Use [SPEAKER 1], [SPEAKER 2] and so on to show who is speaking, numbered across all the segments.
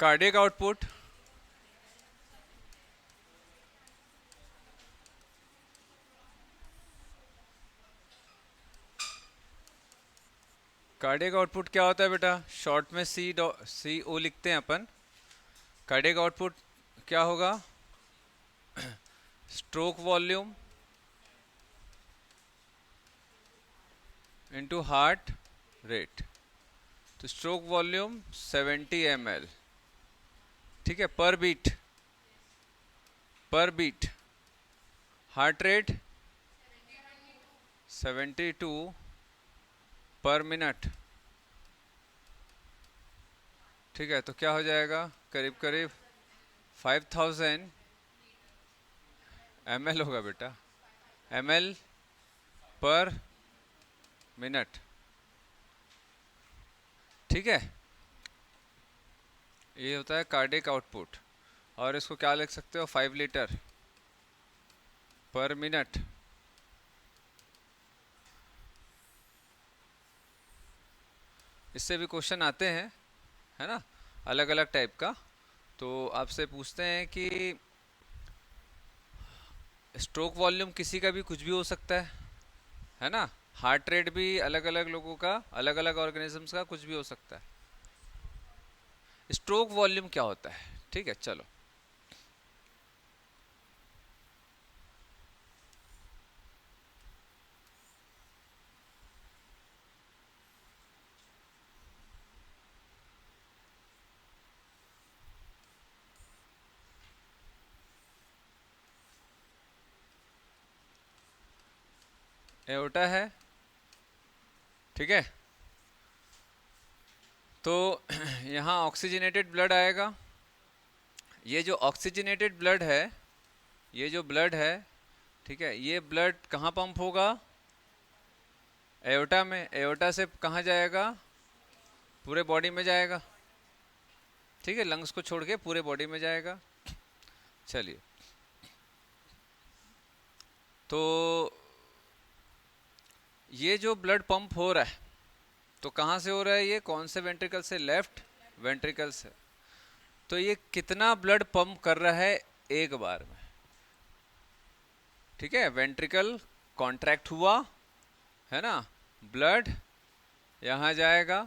[SPEAKER 1] Cardiac output, cardiac output क्या होता है बेटा? शॉर्ट में सी ओ लिखते हैं अपन। कार्डियक आउटपुट क्या होगा? Stroke volume into heart rate. तो स्ट्रोक वॉल्यूम 70 ml, ठीक है, पर बीट। पर बीट हार्ट रेट 72 पर मिनट, ठीक है। तो क्या हो जाएगा? करीब करीब 5000 ml होगा बेटा, ml पर मिनट, ठीक है। ये होता है कार्डियक आउटपुट। और इसको क्या लिख सकते हो? 5 लीटर पर मिनट। इससे भी क्वेश्चन आते हैं, है ना, अलग अलग टाइप का। तो आपसे पूछते हैं कि स्ट्रोक वॉल्यूम किसी का भी कुछ भी हो सकता है ना। हार्ट रेट भी अलग अलग लोगों का, अलग अलग ऑर्गेनिजम्स का कुछ भी हो सकता है। स्ट्रोक वॉल्यूम क्या होता है? ठीक है, चलो। एओर्टा है, ठीक है। तो यहाँ ऑक्सीजनेटेड ब्लड आएगा। ये जो ऑक्सीजनेटेड ब्लड है, ये जो ब्लड है, ठीक है, ये ब्लड कहाँ पंप होगा? एओर्टा में। एओर्टा से कहाँ जाएगा? पूरे बॉडी में जाएगा, ठीक है, लंग्स को छोड़ के पूरे बॉडी में जाएगा। चलिए, तो ये जो ब्लड पंप हो रहा है, तो कहाँ से हो रहा है? ये कौन से वेंट्रिकल से? लेफ्ट वेंट्रिकल से। तो ये कितना ब्लड पंप कर रहा है एक बार में? ठीक है, वेंट्रिकल कॉन्ट्रैक्ट हुआ, है ना, ब्लड यहाँ जाएगा।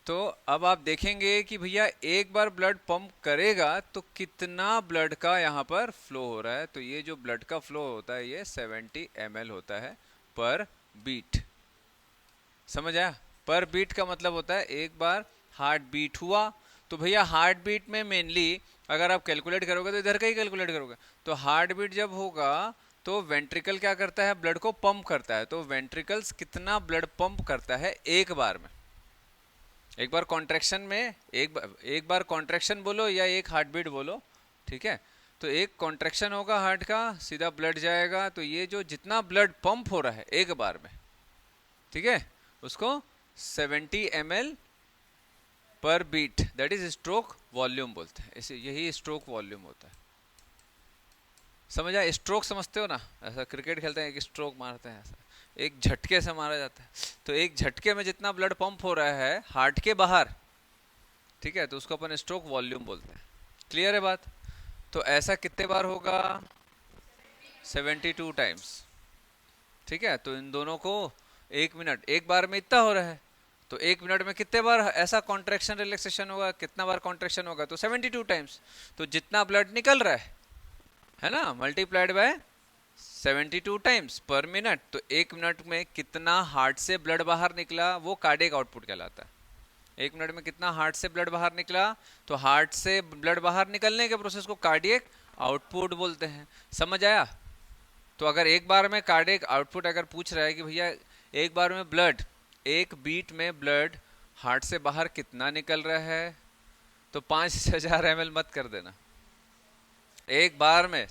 [SPEAKER 1] तो अब आप देखेंगे कि भैया एक बार ब्लड पंप करेगा तो कितना ब्लड का यहाँ पर फ्लो हो रहा है। तो ये जो ब्लड का फ्लो होता है ये 70 ml होता है पर बीट। समझ आया? पर बीट का मतलब होता है एक बार हार्ट बीट हुआ। तो भैया हार्ट बीट में मेनली अगर आप कैलकुलेट करोगे तो इधर का ही कैलकुलेट करोगे। तो हार्ट बीट जब होगा तो वेंट्रिकल क्या करता है? ब्लड को पंप करता है। तो वेंट्रिकल्स कितना ब्लड पंप करता है एक बार में? एक बार कॉन्ट्रैक्शन में, एक बार कॉन्ट्रैक्शन बोलो या एक हार्ट बीट बोलो, ठीक है। तो एक कॉन्ट्रैक्शन होगा हार्ट का, सीधा ब्लड जाएगा। तो ये जो जितना ब्लड पंप हो रहा है एक बार में, ठीक है, उसको 70 ml per beat, that is stroke volume बोलते हैं। इसे यही स्ट्रोक वॉल्यूम होता है। समझ आया? स्ट्रोक समझते हो ना? ऐसा क्रिकेट खेलते हैं, एक स्ट्रोक मारते हैं, ऐसा एक झटके से मारा जाता है। तो एक झटके में जितना ब्लड पंप हो रहा है हार्ट के बाहर, ठीक है, तो उसको अपन स्ट्रोक वॉल्यूम बोलते हैं। क्लियर है बात? तो ऐसा कितने बार होगा? 72 टाइम्स, ठीक है। तो इन दोनों को एक मिनट, एक बार में इतना हो रहा है, तो एक मिनट में कितने बार ऐसा कॉन्ट्रैक्शन रिलैक्सेशन होगा? कितना बार कॉन्ट्रैक्शन होगा? तो 72 टाइम्स। तो जितना ब्लड निकल रहा है ना, मल्टीप्लाइड बाय 72 टाइम्स पर मिनट। तो एक मिनट में कितना हार्ट से ब्लड बाहर निकला, वो कार्डियक आउटपुट कहलाता है। एक मिनट में कितना हार्ट से ब्लड बाहर निकला, तो हार्ट से ब्लड बाहर निकलने के प्रोसेस को कार्डियक आउटपुट बोलते हैं। समझ आया? तो अगर एक बार में कार्डियक आउटपुट अगर पूछ रहा है कि भैया एक बार में ब्लड, एक बीट में ब्लड हार्ट से बाहर कितना निकल रहा है, तो 5000 ml मत कर देना। एक बार में,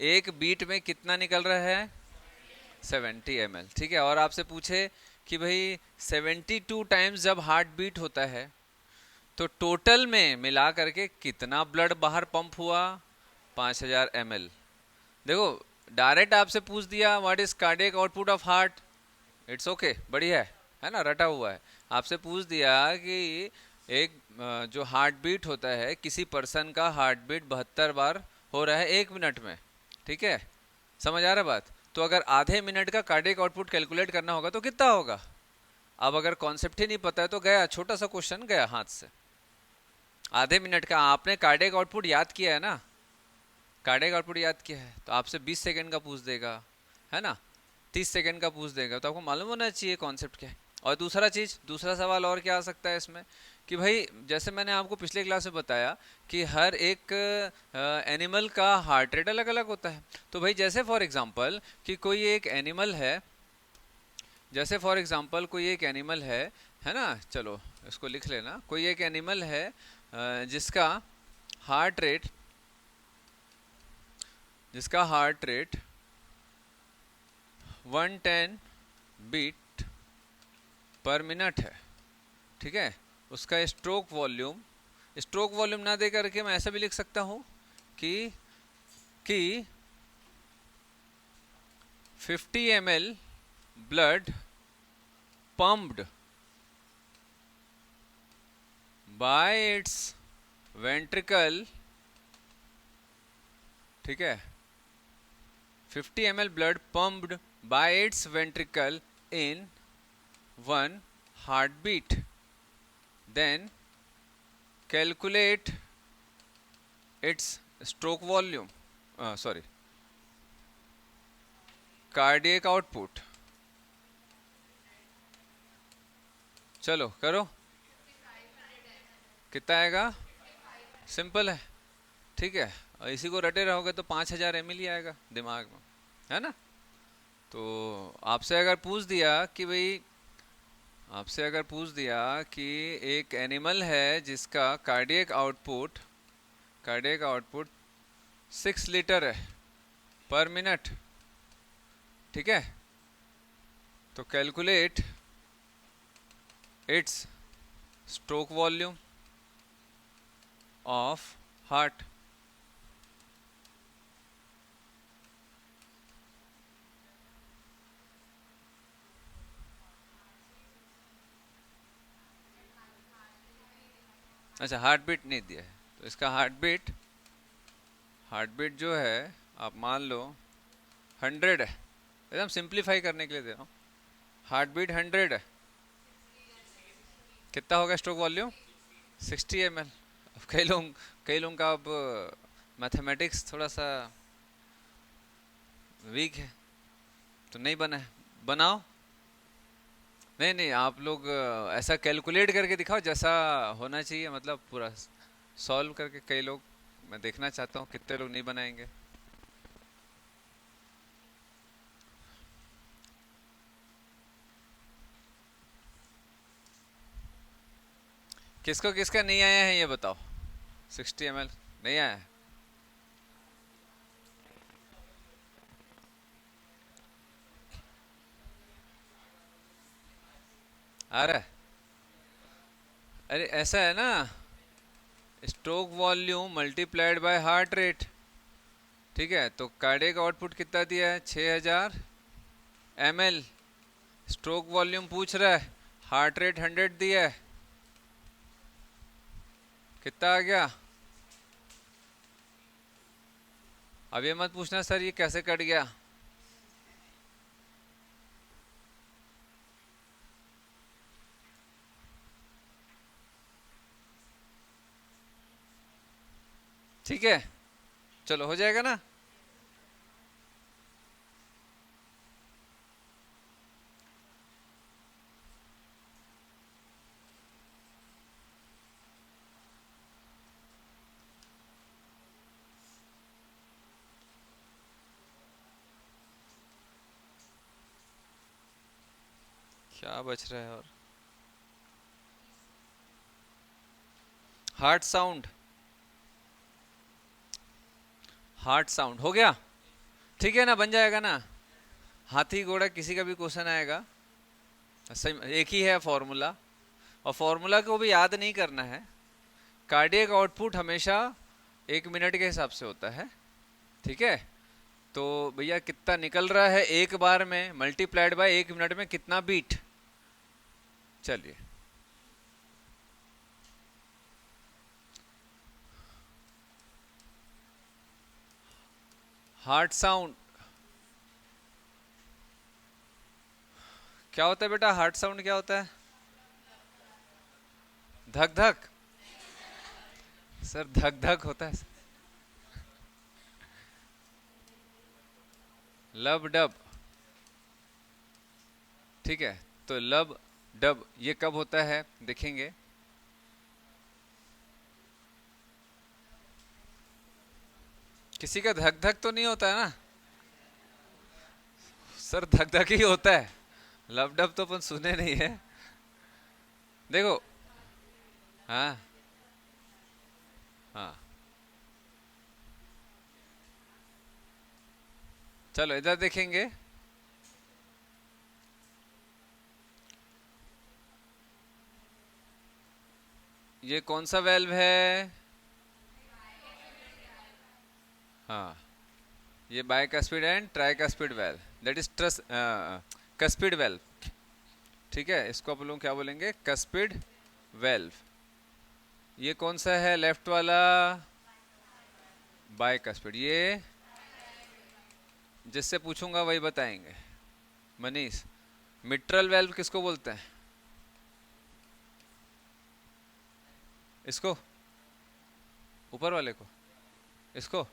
[SPEAKER 1] एक बीट में कितना निकल रहा है? 70 ml, ठीक है। और आपसे पूछे कि भाई 72 टाइम्स जब हार्ट बीट होता है तो टोटल में मिला करके कितना ब्लड बाहर पंप हुआ? 5000 ml। देखो, डायरेक्ट आपसे पूछ दिया what is cardiac output of heart, it's okay, बढ़िया है ना, रटा हुआ है। आपसे पूछ दिया कि एक जो हार्ट बीट होता है, किसी पर्सन का हार्ट बीट 72 बार हो रहा है 1 मिनट में, ठीक है, समझ आ रहा बात। तो अगर आधे मिनट का कार्डियक आउटपुट कैलकुलेट करना होगा तो कितना होगा। अब अगर कॉन्सेप्ट ही नहीं पता है तो गया, छोटा सा क्वेश्चन गया हाथ से। आधे मिनट का आपने कार्डियक आउटपुट याद किया है ना, कार्डियक आउटपुट याद किया है तो आपसे 20 सेकंड का पूछ देगा, है ना, 30 सेकंड का पूछ देगा, तो आपको मालूम होना चाहिए कॉन्सेप्ट क्या है। और दूसरा चीज, दूसरा सवाल और क्या आ सकता है इसमें, कि भाई जैसे मैंने आपको पिछले क्लास में बताया कि हर एक एनिमल का हार्ट रेट अलग अलग होता है। तो भाई जैसे फॉर एग्जांपल कि कोई एक एनिमल है, जैसे फॉर एग्जांपल कोई एक एनिमल है ना, चलो इसको लिख लेना, कोई एक एनिमल है जिसका हार्ट रेट, जिसका heart rate 110 beat per minute है, ठीक है। उसका स्ट्रोक वॉल्यूम, स्ट्रोक वॉल्यूम ना दे करके मैं ऐसा भी लिख सकता हूं कि 50 ml blood pumped by its ventricle, ठीक है, 50 ml blood pumped by its ventricle in 1 heartbeat, then calculate its stroke volume, sorry, cardiac output। चलो करो, कितना आएगा, सिंपल है, ठीक है। और इसी को रटे रहोगे तो 5000 ml ही आएगा दिमाग में, है ना। तो आपसे अगर पूछ दिया कि भाई, आपसे अगर पूछ दिया कि एक एनिमल है जिसका कार्डियक आउटपुट 6 लीटर है पर मिनट, ठीक है, तो calculate its stroke volume of heart. अच्छा, हार्ट बीट नहीं दिया है तो इसका हार्ट बीट जो है आप मान लो 100 है, एकदम सिंप्लीफाई करने के लिए दे रहा हूँ, हार्ट बीट 100 है, कितना होगा स्ट्रोक वॉल्यूम 60 ml। अब कई लोग का अब मैथमेटिक्स थोड़ा सा वीक है तो नहीं बना है, बनाओ। नहीं नहीं, आप लोग ऐसा कैलकुलेट करके दिखाओ जैसा होना चाहिए, मतलब पूरा सॉल्व करके। कई लोग, मैं देखना चाहता हूँ कितने लोग नहीं बनाएंगे। किसको किसका नहीं आया है ये बताओ, 60 ml नहीं आया है। आ रहा है, अरे ऐसा है ना, stroke volume multiplied by heart rate, ठीक है। तो कार्डियक आउटपुट कितना दिया है, 6000 ml, स्ट्रोक वॉल्यूम पूछ रहा है, हार्ट रेट 100 दिया है, कितना आ गया। अब ये मत पूछना सर ये कैसे कट गया, ठीक है, चलो हो जाएगा ना। क्या बच रहा है और, हार्ट साउंड, हार्ट साउंड हो गया, ठीक है ना, बन जाएगा ना। हाथी घोड़ा किसी का भी क्वेश्चन आएगा, सही एक ही है फॉर्मूला, और फॉर्मूला को भी याद नहीं करना है। कार्डियक आउटपुट हमेशा 1 मिनट के हिसाब से होता है, ठीक है। तो भैया कितना निकल रहा है एक बार में मल्टीप्लाइड बाय 1 मिनट में कितना बीट, चलिए हार्ट साउंड क्या होता है बेटा? हार्ट साउंड क्या होता है? धक धक। सर धक धक होता है। लब डब, ठीक है। तो लब डब ये कब होता है देखेंगे। किसी का धक धक तो नहीं होता है ना? सर धक धक ही होता है, लब डब तो अपन सुने नहीं है। देखो, हाँ हाँ, चलो इधर देखेंगे। ये कौन सा वेल्व है? हाँ, ये bicuspid and tricuspid valve, that is truss cuspid valve, ठीक है। इसको आप लोग क्या बोलेंगे? Cuspid valve. ये कौन सा है लेफ्ट वाला? बाइकस्पिड। ये जिससे पूछूंगा वही बताएंगे। मनीष, मिट्रल वेल्व किसको बोलते हैं? इसको, ऊपर वाले को, इसको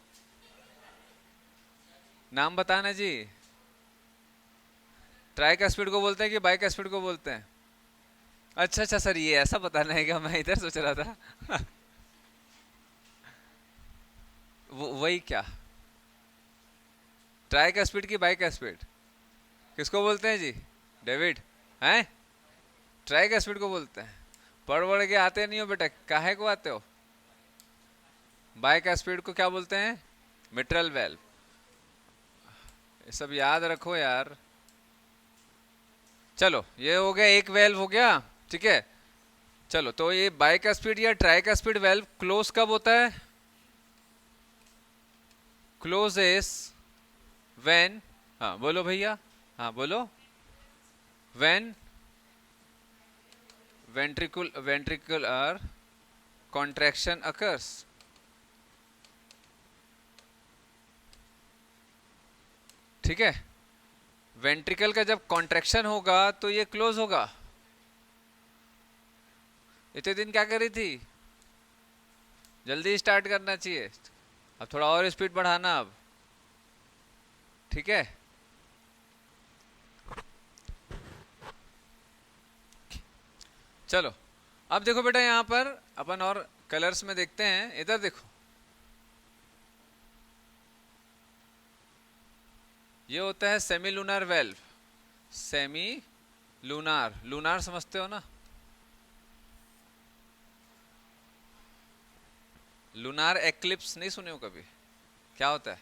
[SPEAKER 1] नाम बताना जी। ट्राइकस्पिड को बोलते हैं कि बाइकस्पिड को बोलते हैं? अच्छा अच्छा सर, ये ऐसा बताना है क्या? मैं इधर सोच रहा था। वही क्या, ट्राइकस्पिड की बाइकस्पिड किसको बोलते हैं जी? डेविड हैं? ट्राइकस्पिड को बोलते हैं। पढ़ पढ़ के आते नहीं हो बेटा, काहे को आते हो? बाइकस्पिड को क्या बोलते हैं? Mitral valve. ये सब याद रखो यार। चलो ये हो गया, एक वेल्व हो गया, ठीक है। चलो तो ये बाइकस्पिड या ट्राइकस्पिड वेल्व क्लोज कब होता है? क्लोज इज व्हेन, हाँ बोलो भैया, हाँ बोलो, व्हेन ventricular contraction occurs, ठीक है। वेंट्रिकल का जब कॉन्ट्रैक्शन होगा तो ये क्लोज होगा। इतने दिन क्या कर रही थी? जल्दी स्टार्ट करना चाहिए। अब थोड़ा और स्पीड बढ़ाना अब, ठीक है। चलो अब देखो बेटा, यहां पर अपन और कलर्स में देखते हैं। इधर देखो, ये होता है semi lunar valve. Semi lunar, lunar समझते हो ना? लूनार एक्लिप्स नहीं सुने हो कभी? क्या होता है?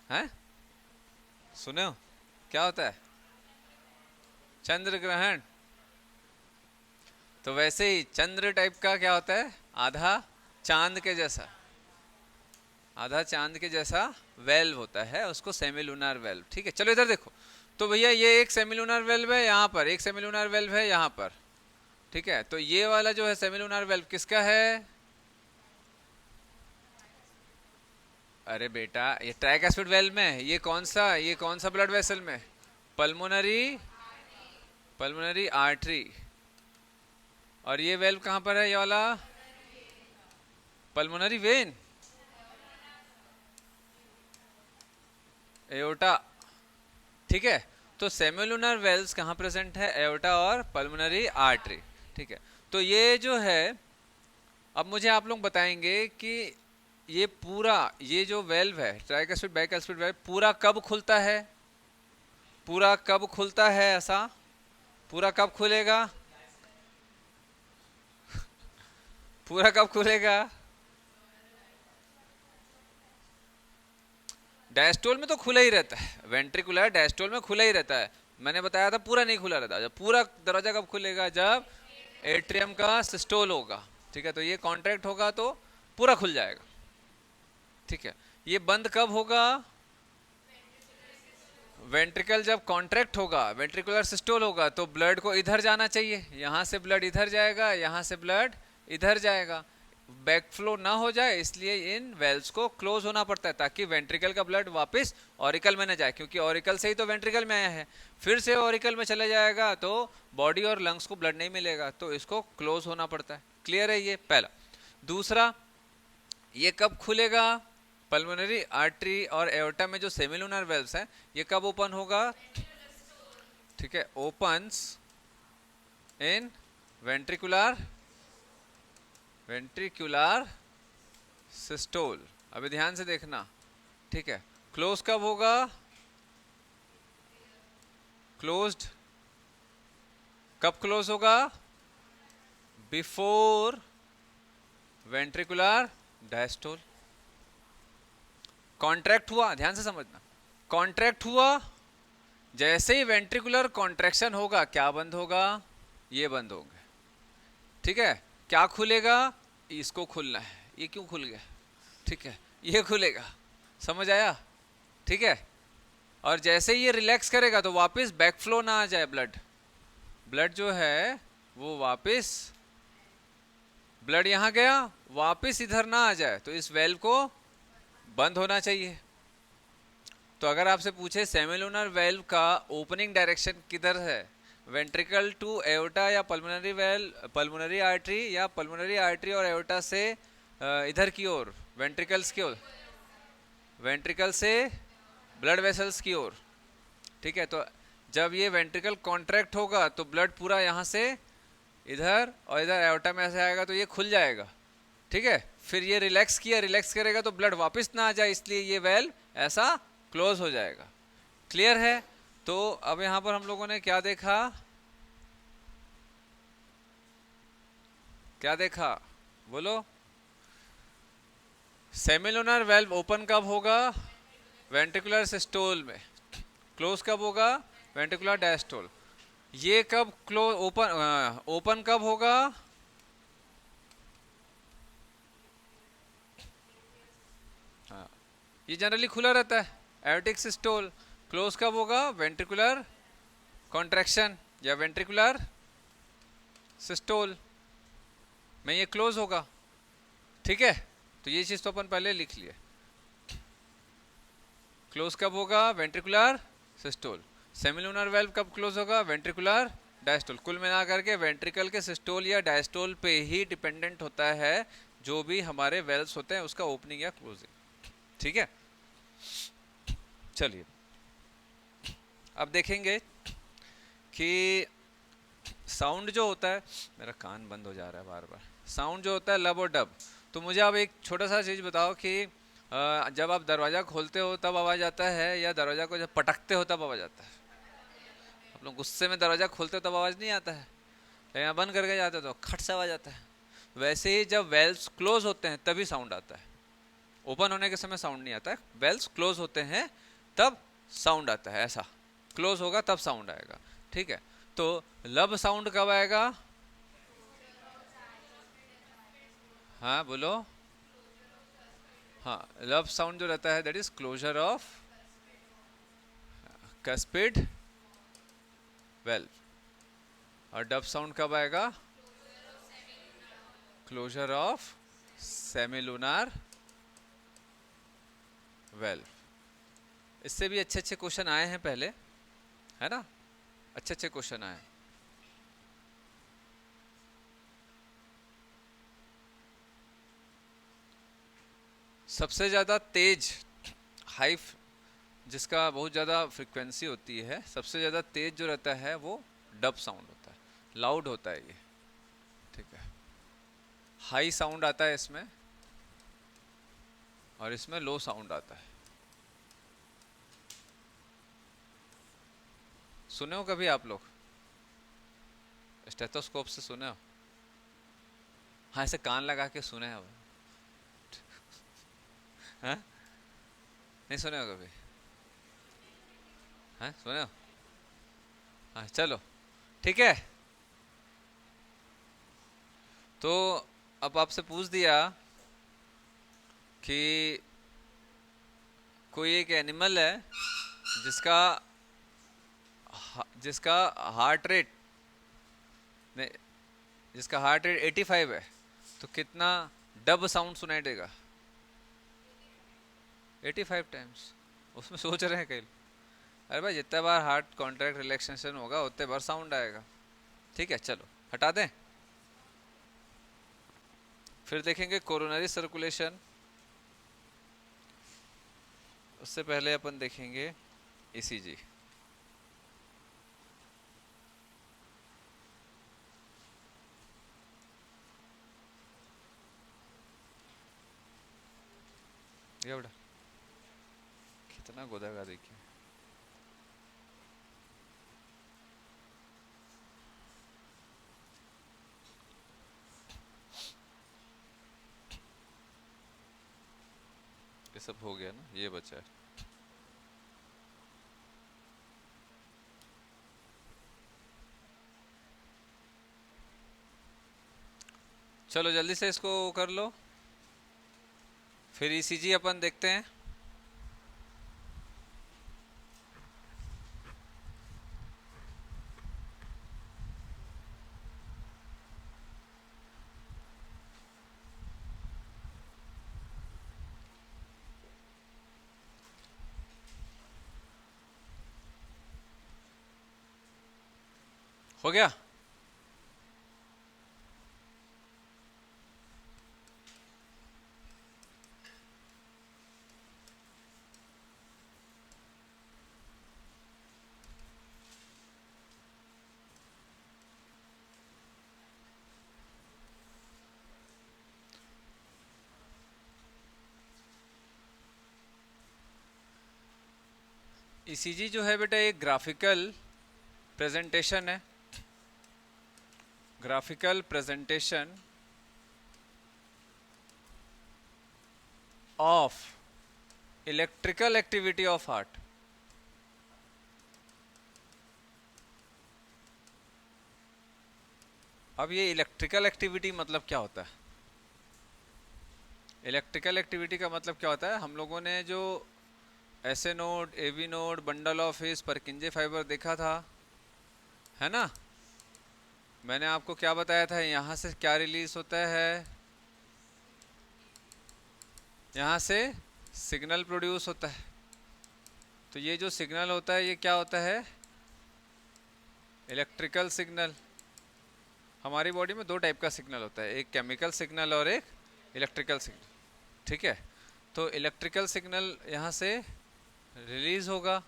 [SPEAKER 1] हैं? सुने हो? क्या होता है? चंद्र ग्रहण। तो वैसे ही चंद्र टाइप का क्या होता है? आधा चांद के जैसा, आधा चांद के जैसा वेल्व होता है, उसको सेमीलुनार वेल्व, ठीक है। चलो इधर देखो, तो भैया ये एक सेमीलुनार वेल्व है, यहाँ पर एक सेमीलुनार वेल्व है यहाँ पर, ठीक है। तो ये वाला जो है सेमीलुनार वेल्व किसका है? अरे बेटा ये ट्राइकस्पिड वेल्व में, ये कौन सा ब्लड वेसल में? Pulmonary, pulmonary artery. और ये वेल्व कहाँ पर है? ये वाला पल्मोनरी वेन, एओर्टा, ठीक है। तो सेमिलुनर वेल्व्स कहाँ प्रेजेंट है? एओर्टा और पल्मोनरी आर्टरी, ठीक है। तो ये जो है, अब मुझे आप लोग बताएंगे कि ये पूरा, ये जो वेल्व है ट्राइकस्पिड बाइकस्पिड वेल्व, पूरा कब खुलता है? पूरा कब खुलता है? ऐसा पूरा कब खुलेगा? पूरा कब खुलेगा? डायस्टोल में तो खुला ही रहता है, वेंट्रिकुलर डायस्टोल में खुला ही रहता है। मैंने बताया था पूरा नहीं खुला रहता। जब पूरा दरवाजा कब खुलेगा? जब एट्रियम का सिस्टोल होगा, ठीक है। तो ये कॉन्ट्रैक्ट होगा तो पूरा खुल जाएगा, ठीक है। ये बंद कब होगा? वेंट्रिकल जब कॉन्ट्रैक्ट होगा, वेंट्रिकुलर सिस्टोल होगा, तो ब्लड को इधर जाना चाहिए, यहां से ब्लड इधर जाएगा, यहां से ब्लड इधर जाएगा। बैकफ्लो ना हो जाए इसलिए इन वेल्स को क्लोज होना पड़ता है, ताकि वेंट्रिकल का ब्लड वापस ऑरिकल में न जाए, क्योंकि ऑरिकल से ही तो वेंट्रिकल में आया है, फिर से ऑरिकल में चले जाएगा तो बॉडी और लंग्स को ब्लड नहीं मिलेगा, तो इसको क्लोज होना पड़ता है। क्लियर है ये पहला। दूसरा, ये कब खुलेगा? पल्मोनरी आर्टरी और एओर्टा में जो सेमिलुनर वेल्व्स है ये कब ओपन होगा? ठीक है, ओपन्स इन वेंट्रिकुलर सिस्टोल। अभी ध्यान से देखना, ठीक है। क्लोज कब होगा? क्लोज्ड कब क्लोज होगा? Before ventricular diastole. कॉन्ट्रैक्ट हुआ, ध्यान से समझना, कॉन्ट्रैक्ट हुआ, जैसे ही वेंट्रिकुलर कॉन्ट्रैक्शन होगा क्या बंद होगा? ये बंद होंगे, ठीक है। क्या खुलेगा? इसको खुलना है। ये क्यों खुल गया? ठीक है, ये खुलेगा, समझ आया? ठीक है। और जैसे ही ये रिलैक्स करेगा तो वापस बैकफ्लो ना आ जाए, ब्लड जो है वो वापस, ब्लड यहां गया वापस इधर ना आ जाए, तो इस वेल्व को बंद होना चाहिए। तो अगर आपसे पूछे सेमिलुनर वेल्व का ओपनिंग डायरेक्शन किधर है, वेंट्रिकल टू एओर्टा या पल्मोनरी वेल्व, पल्मोनरी आर्टरी या पल्मोनरी आर्टरी और एओर्टा से इधर की ओर, वेंट्रिकल्स की ओर, वेंट्रिकल से ब्लड वेसल्स की ओर, ठीक है। तो जब ये वेंट्रिकल कॉन्ट्रैक्ट होगा तो ब्लड पूरा यहाँ से इधर और इधर एओर्टा में ऐसे आएगा तो ये खुल जाएगा, ठीक है। फिर ये रिलैक्स किया, रिलैक्स करेगा तो ब्लड वापस ना आ जाए, इसलिए ये वेल्व ऐसा क्लोज हो जाएगा। क्लियर है? तो अब यहां पर हम लोगों ने क्या देखा, क्या देखा बोलो? सेमिलुनर वेल्व ओपन कब होगा? वेंट्रिकुलर सिस्टोल में। क्लोज कब होगा? Ventricular diastole. ये कब क्लोज, ओपन कब होगा? हाँ, ये जनरली खुला रहता है, एओर्टिक सिस्टोल। क्लोज कब होगा? वेंट्रिकुलर कॉन्ट्रैक्शन या वेंट्रिकुलर सिस्टोल में ये क्लोज होगा, ठीक है। तो ये चीज तो अपन पहले लिख लिए। क्लोज कब होगा? Ventricular systole. सेमिलुनर वेल्व कब क्लोज होगा? Ventricular diastole. कुल मिलाकर के वेंट्रिकल के सिस्टोल या डायस्टोल पे ही डिपेंडेंट होता है जो भी हमारे वेल्व्स होते हैं उसका ओपनिंग या क्लोजिंग, ठीक है। चलिए अब देखेंगे कि साउंड जो होता है, मेरा कान बंद हो जा रहा है बार बार, साउंड जो होता है लब और डब। तो मुझे आप एक छोटा सा चीज़ बताओ कि जब आप दरवाज़ा खोलते हो तब आवाज़ आता है या दरवाज़ा को जब पटकते हो तब आवाज़ आता है? आप लोग गुस्से में दरवाज़ा खोलते हो तब आवाज़ नहीं आता है, लेकिन बंद करके जाते हो तो खट से आवाज़ आता है। वैसे ही जब वेल्व्स क्लोज होते हैं तभी साउंड आता है, ओपन होने के समय साउंड नहीं आता है। वेल्व्स क्लोज होते हैं तब साउंड आता है, ऐसा क्लोज होगा तब साउंड आएगा, ठीक है। तो लब साउंड कब आएगा? हाँ बोलो। हाँ, लब साउंड जो रहता है that is closure of cuspid valve. और डब साउंड कब आएगा? Closure of semilunar valve. इससे भी अच्छे अच्छे क्वेश्चन आए हैं पहले, है ना, अच्छे अच्छे क्वेश्चन आए। सबसे ज़्यादा तेज हाई जिसका बहुत ज़्यादा फ्रिक्वेंसी होती है, सबसे ज़्यादा तेज जो रहता है वो डब साउंड होता है, लाउड होता है ये, ठीक है। हाई साउंड आता है इसमें और इसमें लो साउंड आता है। सुने हो कभी आप लोग? स्टेथोस्कोप से सुने हो? हाँ, ऐसे कान लगा के सुने हो? हाँ, नहीं सुने हो कभी? हाँ सुने हो? हाँ चलो ठीक है। तो अब आपसे पूछ दिया कि कोई एक एनिमल है जिसका जिसका हार्ट रेट नहीं, जिसका हार्ट रेट 85 है, तो कितना डब साउंड सुनाई देगा 85 टाइम्स। उसमें सोच रहे हैं कई, अरे भाई जितने बार हार्ट कॉन्ट्रैक्ट रिलैक्सेशन होगा उतने बार साउंड आएगा। ठीक है चलो हटा दें। फिर देखेंगे कोरोनरी सर्कुलेशन, उससे पहले अपन देखेंगे ईसीजी। ये बेटा कितना गोदागा देखिए। ये सब हो गया ना, ये बचा है। चलो जल्दी से इसको कर लो, फिर ईसीजी अपन देखते हैं। हो गया। ईसीजी जो है बेटा एक ग्राफिकल प्रेजेंटेशन है, graphical presentation of electrical activity of heart. अब ये इलेक्ट्रिकल एक्टिविटी मतलब क्या होता है? इलेक्ट्रिकल एक्टिविटी का मतलब क्या होता है? हम लोगों ने जो SA node, AV node, bundle of His, Purkinje fibre देखा था, है ना? मैंने आपको क्या बताया था, यहाँ से क्या रिलीज होता है? यहाँ से सिग्नल प्रोड्यूस होता है। तो ये जो सिग्नल होता है ये क्या होता है? Electrical signal. हमारी बॉडी में दो टाइप का सिग्नल होता है, एक केमिकल सिग्नल और एक इलेक्ट्रिकल सिग्नल। ठीक है, तो इलेक्ट्रिकल सिग्नल यहाँ से रिलीज होगा।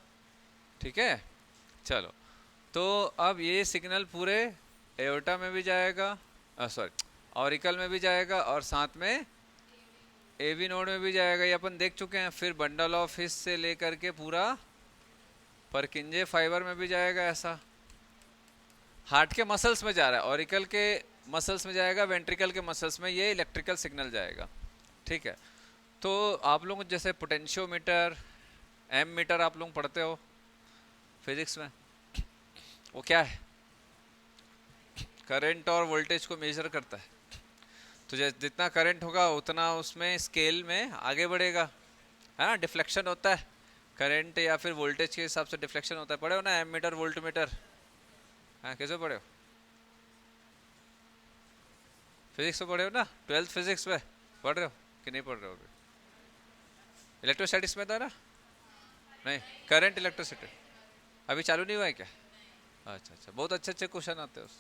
[SPEAKER 1] ठीक है, चलो तो अब ये सिग्नल पूरे एओर्टा में भी जाएगा, सॉरी ऑरिकल में भी जाएगा, और साथ में एवी नोड में भी जाएगा, ये अपन देख चुके हैं। फिर बंडल ऑफ हिस से लेकर के पूरा परकिंजे फाइबर में भी जाएगा। ऐसा हार्ट के मसल्स में जा रहा है, ऑरिकल के मसल्स में जाएगा, वेंट्रिकल के मसल्स में ये इलेक्ट्रिकल सिग्नल जाएगा। ठीक है, तो आप लोग जैसे पोटेंशियोमीटर, एम मीटर आप लोग पढ़ते हो फिजिक्स में, वो क्या है? करंट और वोल्टेज को मेजर करता है। तो जितना करंट होगा उतना उसमें स्केल में आगे बढ़ेगा, है ना? डिफ्लेक्शन होता है करंट या फिर वोल्टेज के हिसाब से डिफ्लेक्शन होता है। पढ़े हो ना एम मीटर, वोल्ट मीटर? हाँ, कैसे पढ़े हो? फिजिक्स में पढ़े हो ना, 12th फिजिक्स में पढ़ रहे हो कि नहीं पढ़ रहे हो? अभी इलेक्ट्रोस्टैटिक्स में था ना? नहीं, करंट इलेक्ट्रिसिटी अभी चालू नहीं हुआ है क्या? अच्छा अच्छा, बहुत अच्छे अच्छे क्वेश्चन आते हैं उस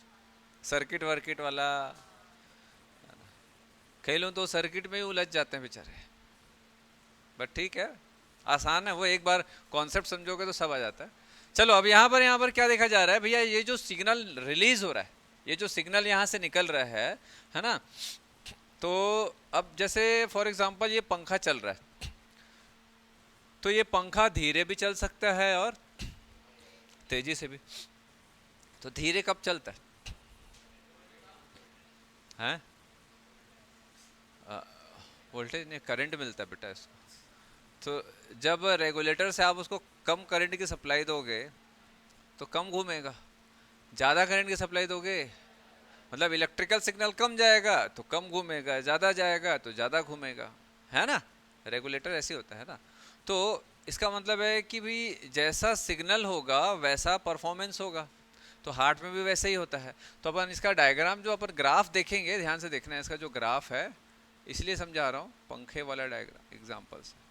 [SPEAKER 1] सर्किट वर्किट वाला। कई लोग तो सर्किट में ही उलझ जाते हैं बेचारे, बट ठीक है, आसान है वो, एक बार कॉन्सेप्ट समझोगे तो सब आ जाता है। चलो अब यहाँ पर क्या देखा जा रहा है भैया? ये जो सिग्नल रिलीज हो रहा है, ये जो सिग्नल यहाँ से निकल रहा है ना? तो अब जैसे फॉर एग्जांपल ये पंखा चल रहा है, तो ये पंखा धीरे भी चल सकता है और तेजी से भी। तो धीरे कब चलता है? हैं? वोल्टेज नहीं, करंट मिलता है बेटा इसको। तो जब रेगुलेटर से आप उसको कम करंट की सप्लाई दोगे तो कम घूमेगा, ज़्यादा करंट की सप्लाई दोगे मतलब इलेक्ट्रिकल सिग्नल कम जाएगा तो कम घूमेगा, ज़्यादा जाएगा तो ज़्यादा घूमेगा, है ना? रेगुलेटर ऐसे होता है ना। तो इसका मतलब है कि भी जैसा सिग्नल होगा वैसा परफॉर्मेंस होगा। तो हार्ट में भी वैसे ही होता है। तो अपन इसका डायग्राम जो अपन ग्राफ देखेंगे, ध्यान से देखना है, इसका जो ग्राफ है इसलिए समझा रहा हूँ पंखे वाला डायग्राम एग्जाम्पल से।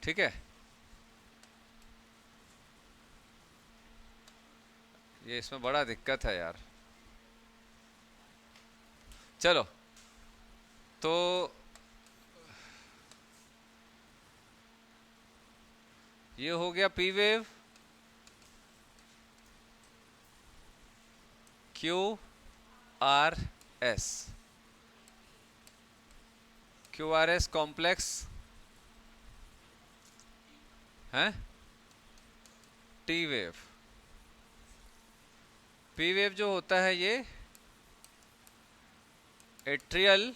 [SPEAKER 1] ठीक है, ये इसमें बड़ा दिक्कत है यार। चलो तो ये हो गया P wave, Q R S, Q R S complex है, टी वेव। पी वेव जो होता है ये एट्रियल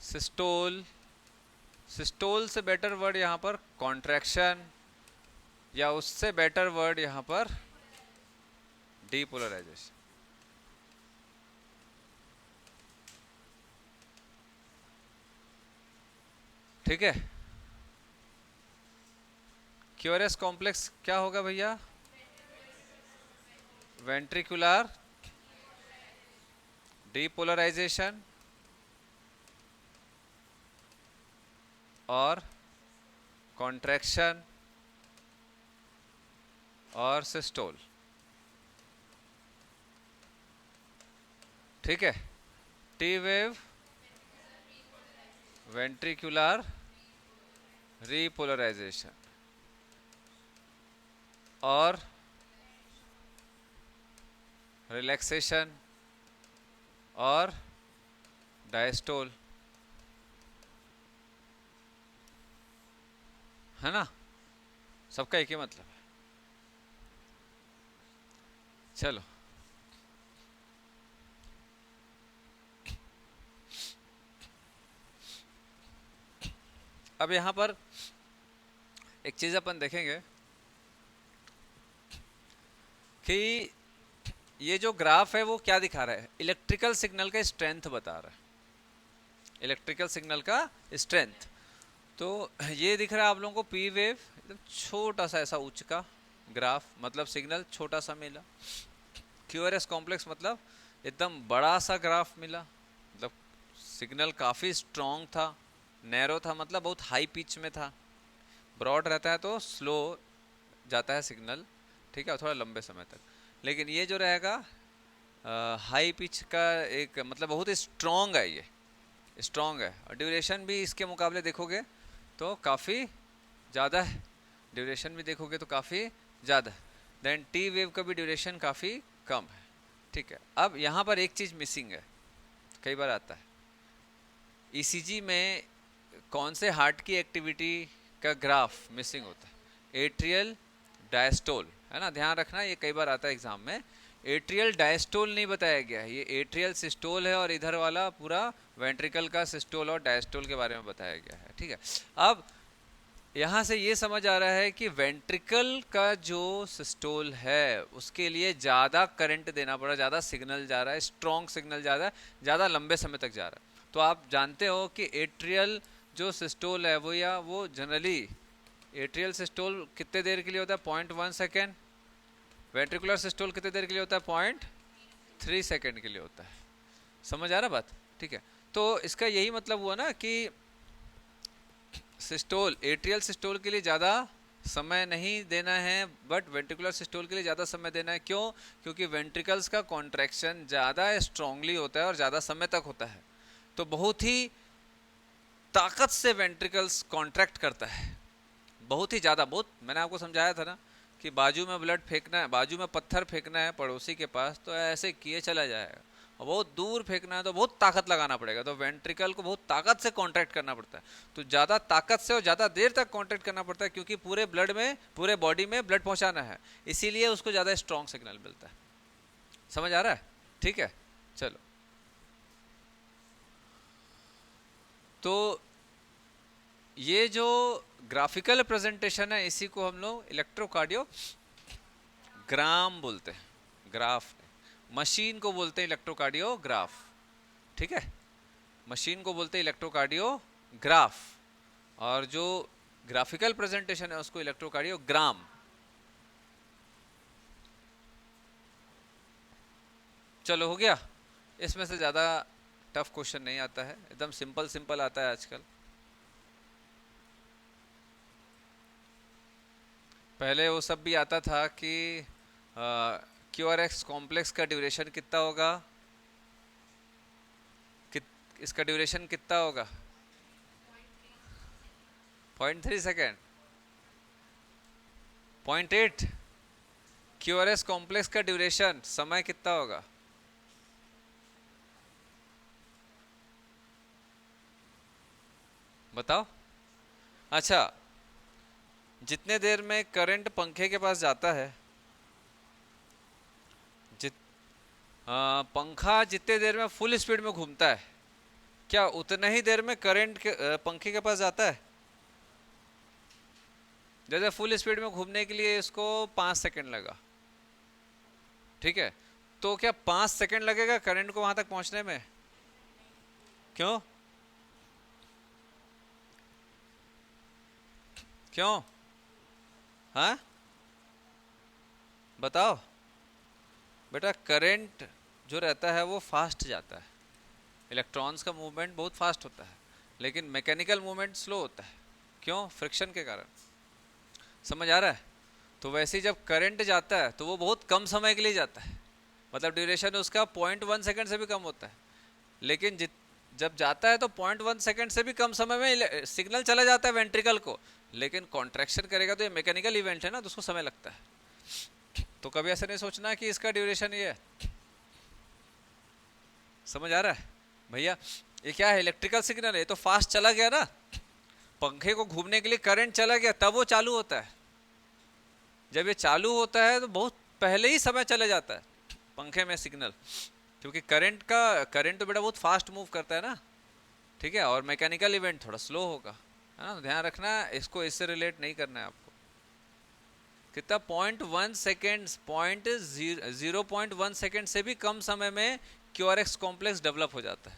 [SPEAKER 1] सिस्टोल, सिस्टोल से बेटर वर्ड यहाँ पर कॉन्ट्रैक्शन, या उससे बेटर वर्ड यहाँ पर डीपोलराइजेशन। ठीक है, क्यूआरएस कॉम्प्लेक्स क्या होगा भैया? वेंट्रिकुलर डीपोलराइजेशन और कॉन्ट्रैक्शन और सिस्टोल। ठीक है, टी वेव वेंट्रिकुलर रीपोलराइजेशन और रिलैक्सेशन और डायस्टोल, है ना? सबका एक ही मतलब है। चलो अब यहां पर एक चीज अपन देखेंगे कि ये जो ग्राफ है वो क्या दिखा रहा है? इलेक्ट्रिकल सिग्नल का स्ट्रेंथ बता रहा है, इलेक्ट्रिकल सिग्नल का स्ट्रेंथ। तो ये दिख रहा है आप लोगों को पी वेव, एकदम छोटा सा ऐसा उच्च का ग्राफ, मतलब सिग्नल छोटा सा मिला। क्यूआरएस कॉम्प्लेक्स मतलब एकदम बड़ा सा ग्राफ मिला, मतलब सिग्नल काफ़ी स्ट्रॉन्ग था, नैरो था मतलब बहुत हाई पिच में था। ब्रॉड रहता है तो स्लो जाता है सिग्नल, ठीक है, थोड़ा लंबे समय तक। लेकिन ये जो रहेगा हाई पिच का एक मतलब बहुत स्ट्रॉन्ग है, ये स्ट्रॉन्ग है। और ड्यूरेशन भी इसके मुकाबले देखोगे तो काफ़ी ज़्यादा है, ड्यूरेशन भी देखोगे तो काफ़ी ज़्यादा है। देन टी वेव का भी ड्यूरेशन काफ़ी कम है। ठीक है, अब यहाँ पर एक चीज़ मिसिंग है, कई बार आता है ईसीजी में, कौन से हार्ट की एक्टिविटी का ग्राफ मिसिंग होता है? एट्रियल डायस्टोल, है ना, ध्यान रखना, ये कई बार आता है एग्जाम में। एट्रियल डायस्टोल नहीं बताया गया है, ये एट्रियल सिस्टोल है, और इधर वाला पूरा वेंट्रिकल का सिस्टोल और डायस्टोल के बारे में बताया गया है। ठीक है, अब यहाँ से ये समझ आ रहा है कि वेंट्रिकल का जो सिस्टोल है उसके लिए ज़्यादा करंट देना पड़ा, ज़्यादा सिग्नल जा रहा है, स्ट्रॉन्ग सिग्नल ज़्यादा लंबे समय तक जा रहा है। तो आप जानते हो कि एट्रियल जो सिस्टोल है वो जनरली एट्रियल सिस्टोल कितने देर के लिए होता है? 0.1 सेकेंड। वेंट्रिकुलर सिस्टोल कितने देर के लिए होता है? 0.3 सेकेंड के लिए होता है। समझ आ रहा बात? ठीक है, तो इसका यही मतलब हुआ ना कि सिस्टोल, एट्रियल सिस्टोल के लिए ज़्यादा समय नहीं देना है, बट वेंट्रिकुलर सिस्टोल के लिए ज़्यादा समय देना है। क्यों? क्योंकि वेंट्रिकल्स का कॉन्ट्रैक्शन ज़्यादा स्ट्रांगली होता है और ज़्यादा समय तक होता है, तो बहुत ही ताकत से वेंट्रिकल्स कॉन्ट्रैक्ट करता है, बहुत ही ज़्यादा। बहुत मैंने आपको समझाया था ना कि बाजू में ब्लड फेंकना है, बाजू में पत्थर फेंकना है पड़ोसी के पास, तो ऐसे किए चला जाएगा। और बहुत दूर फेंकना है तो बहुत ताकत लगाना पड़ेगा, तो वेंट्रिकल को बहुत ताकत से कॉन्ट्रैक्ट करना पड़ता है। तो ज़्यादा ताकत से और ज़्यादा देर तक कॉन्ट्रैक्ट करना पड़ता है, क्योंकि पूरे ब्लड में, पूरे बॉडी में ब्लड पहुँचाना है, इसीलिए उसको ज़्यादा स्ट्रॉन्ग सिग्नल मिलता है। समझ आ रहा है? ठीक है, चलो तो ये जो ग्राफिकल प्रेजेंटेशन है इसी को हम लोग इलेक्ट्रोकार्डियोग्राम बोलते हैं, ग्राफ। मशीन को बोलते हैं इलेक्ट्रोकार्डियोग्राफ। ठीक है, मशीन को बोलते हैं इलेक्ट्रोकार्डियोग्राफ, और जो ग्राफिकल प्रेजेंटेशन है उसको इलेक्ट्रोकार्डियोग्राम। चलो हो गया। इसमें से ज़्यादा टफ क्वेश्चन नहीं आता है, एकदम सिंपल सिंपल आता है आजकल। पहले वो सब भी आता था कि क्यू आर एक्स कॉम्प्लेक्स का ड्यूरेशन कितना होगा, इसका ड्यूरेशन कितना होगा, 0.3 second, 0.8। Q R S complex का ड्यूरेशन समय कितना होगा, बताओ। अच्छा, जितने देर में करंट पंखे के पास जाता है, पंखा जितने देर में फुल स्पीड में घूमता है, क्या उतना ही देर में करंट के पंखे के पास जाता है? जैसे फुल स्पीड में घूमने के लिए इसको 5 सेकंड लगा, ठीक है, तो क्या 5 सेकंड लगेगा करंट को वहां तक पहुंचने में? क्यों क्यों? हाँ बताओ बेटा, करंट जो रहता है वो फास्ट जाता है, इलेक्ट्रॉन्स का मूवमेंट बहुत फास्ट होता है, लेकिन मैकेनिकल मूवमेंट स्लो होता है। क्यों? फ्रिक्शन के कारण। समझ आ रहा है? तो वैसे ही जब करंट जाता है तो वो बहुत कम समय के लिए जाता है, मतलब ड्यूरेशन उसका 0.1 सेकंड से भी कम होता है, लेकिन जब जाता है तो 0.1 सेकंड से भी कम समय में सिग्नल चला जाता है वेंट्रिकल को, लेकिन कॉन्ट्रैक्शन करेगा तो ये मैकेनिकल इवेंट है ना, तो उसको समय लगता है। तो कभी ऐसा नहीं सोचना कि इसका ड्यूरेशन ये है। समझ आ रहा है भैया? ये क्या है, इलेक्ट्रिकल सिग्नल है, तो फास्ट चला गया ना, पंखे को घूमने के लिए करंट चला गया तब वो चालू होता है। जब ये चालू होता है तो बहुत पहले ही समय चले जाता है पंखे में सिग्नल, क्योंकि करंट तो बेटा बहुत फास्ट मूव करता है ना, ठीक है, और मैकेनिकल इवेंट थोड़ा स्लो होगा, है ना, ध्यान रखना, इसको इससे रिलेट नहीं करना है आपको। कितना? 0.1 सेकेंड, 0.1 सेकेंड से भी कम समय में Q R x complex develop हो जाता है,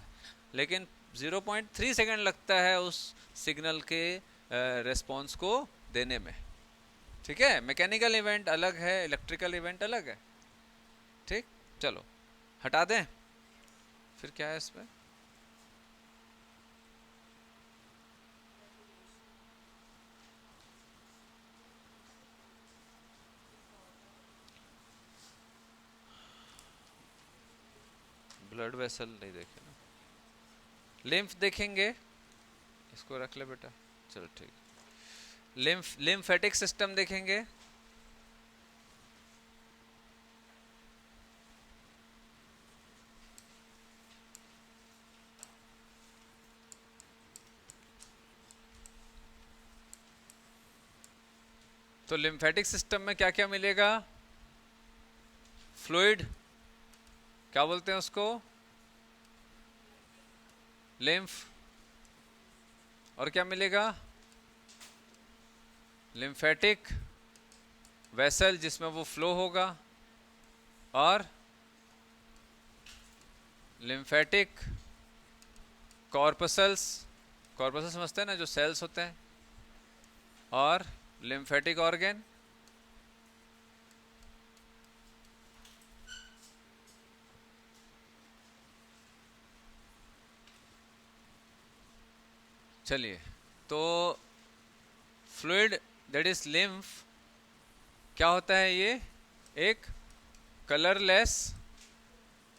[SPEAKER 1] लेकिन 0.3 सेकेंड लगता है उस सिग्नल के रिस्पॉन्स को देने में, ठीक है। मैकेनिकल इवेंट अलग है, इलेक्ट्रिकल इवेंट अलग है, ठीक। चलो हटा दें, फिर क्या है इसमें? ब्लड वेसल नहीं देखे ना, लिम्फ देखेंगे, इसको रख ले बेटा, चलो ठीक। लिम्फेटिक सिस्टम देखेंगे, तो लिम्फेटिक सिस्टम में क्या क्या मिलेगा? फ्लूइड, क्या बोलते हैं उसको? लिम्फ। और क्या मिलेगा? लिम्फेटिक वेसल जिसमें वो फ्लो होगा, और लिम्फेटिक कॉर्पसल्स, कॉर्पसल समझते हैं ना, जो सेल्स होते हैं, और लिम्फेटिक ऑर्गन, चलिए, तो फ्लूइड दैट इज लिम्फ क्या होता है? ये एक कलरलेस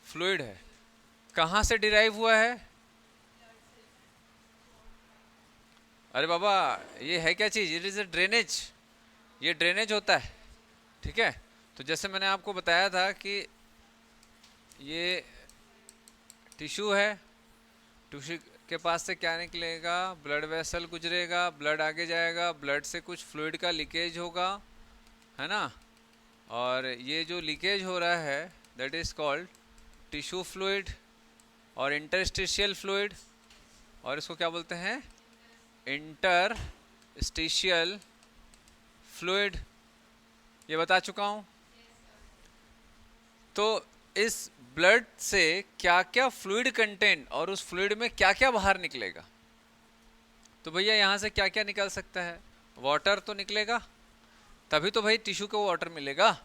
[SPEAKER 1] फ्लूइड है। कहाँ से डिराइव हुआ है? अरे बाबा, ये है क्या चीज़? इट इज़ अ ड्रेनेज, ये ड्रेनेज होता है, ठीक है। तो जैसे मैंने आपको बताया था कि ये टिश्यू है, टिश्यू के पास से क्या निकलेगा? ब्लड वेसल गुजरेगा, ब्लड आगे जाएगा, ब्लड से कुछ फ्लूइड का लीकेज होगा, है ना, और ये जो लीकेज हो रहा है that is called tissue fluid और इंटरस्टिशियल फ्लूइड, और इसको क्या बोलते हैं? इंटरस्टिशियल फ्लूइड, ये बता चुका हूँ। तो इस ब्लड से क्या क्या फ्लूइड कंटेंट और उस फ्लूइड में क्या क्या बाहर निकलेगा। तो भैया यहां से क्या क्या निकल सकता है, वाटर तो निकलेगा, तभी तो भाई टिश्यू को वाटर मिलेगा।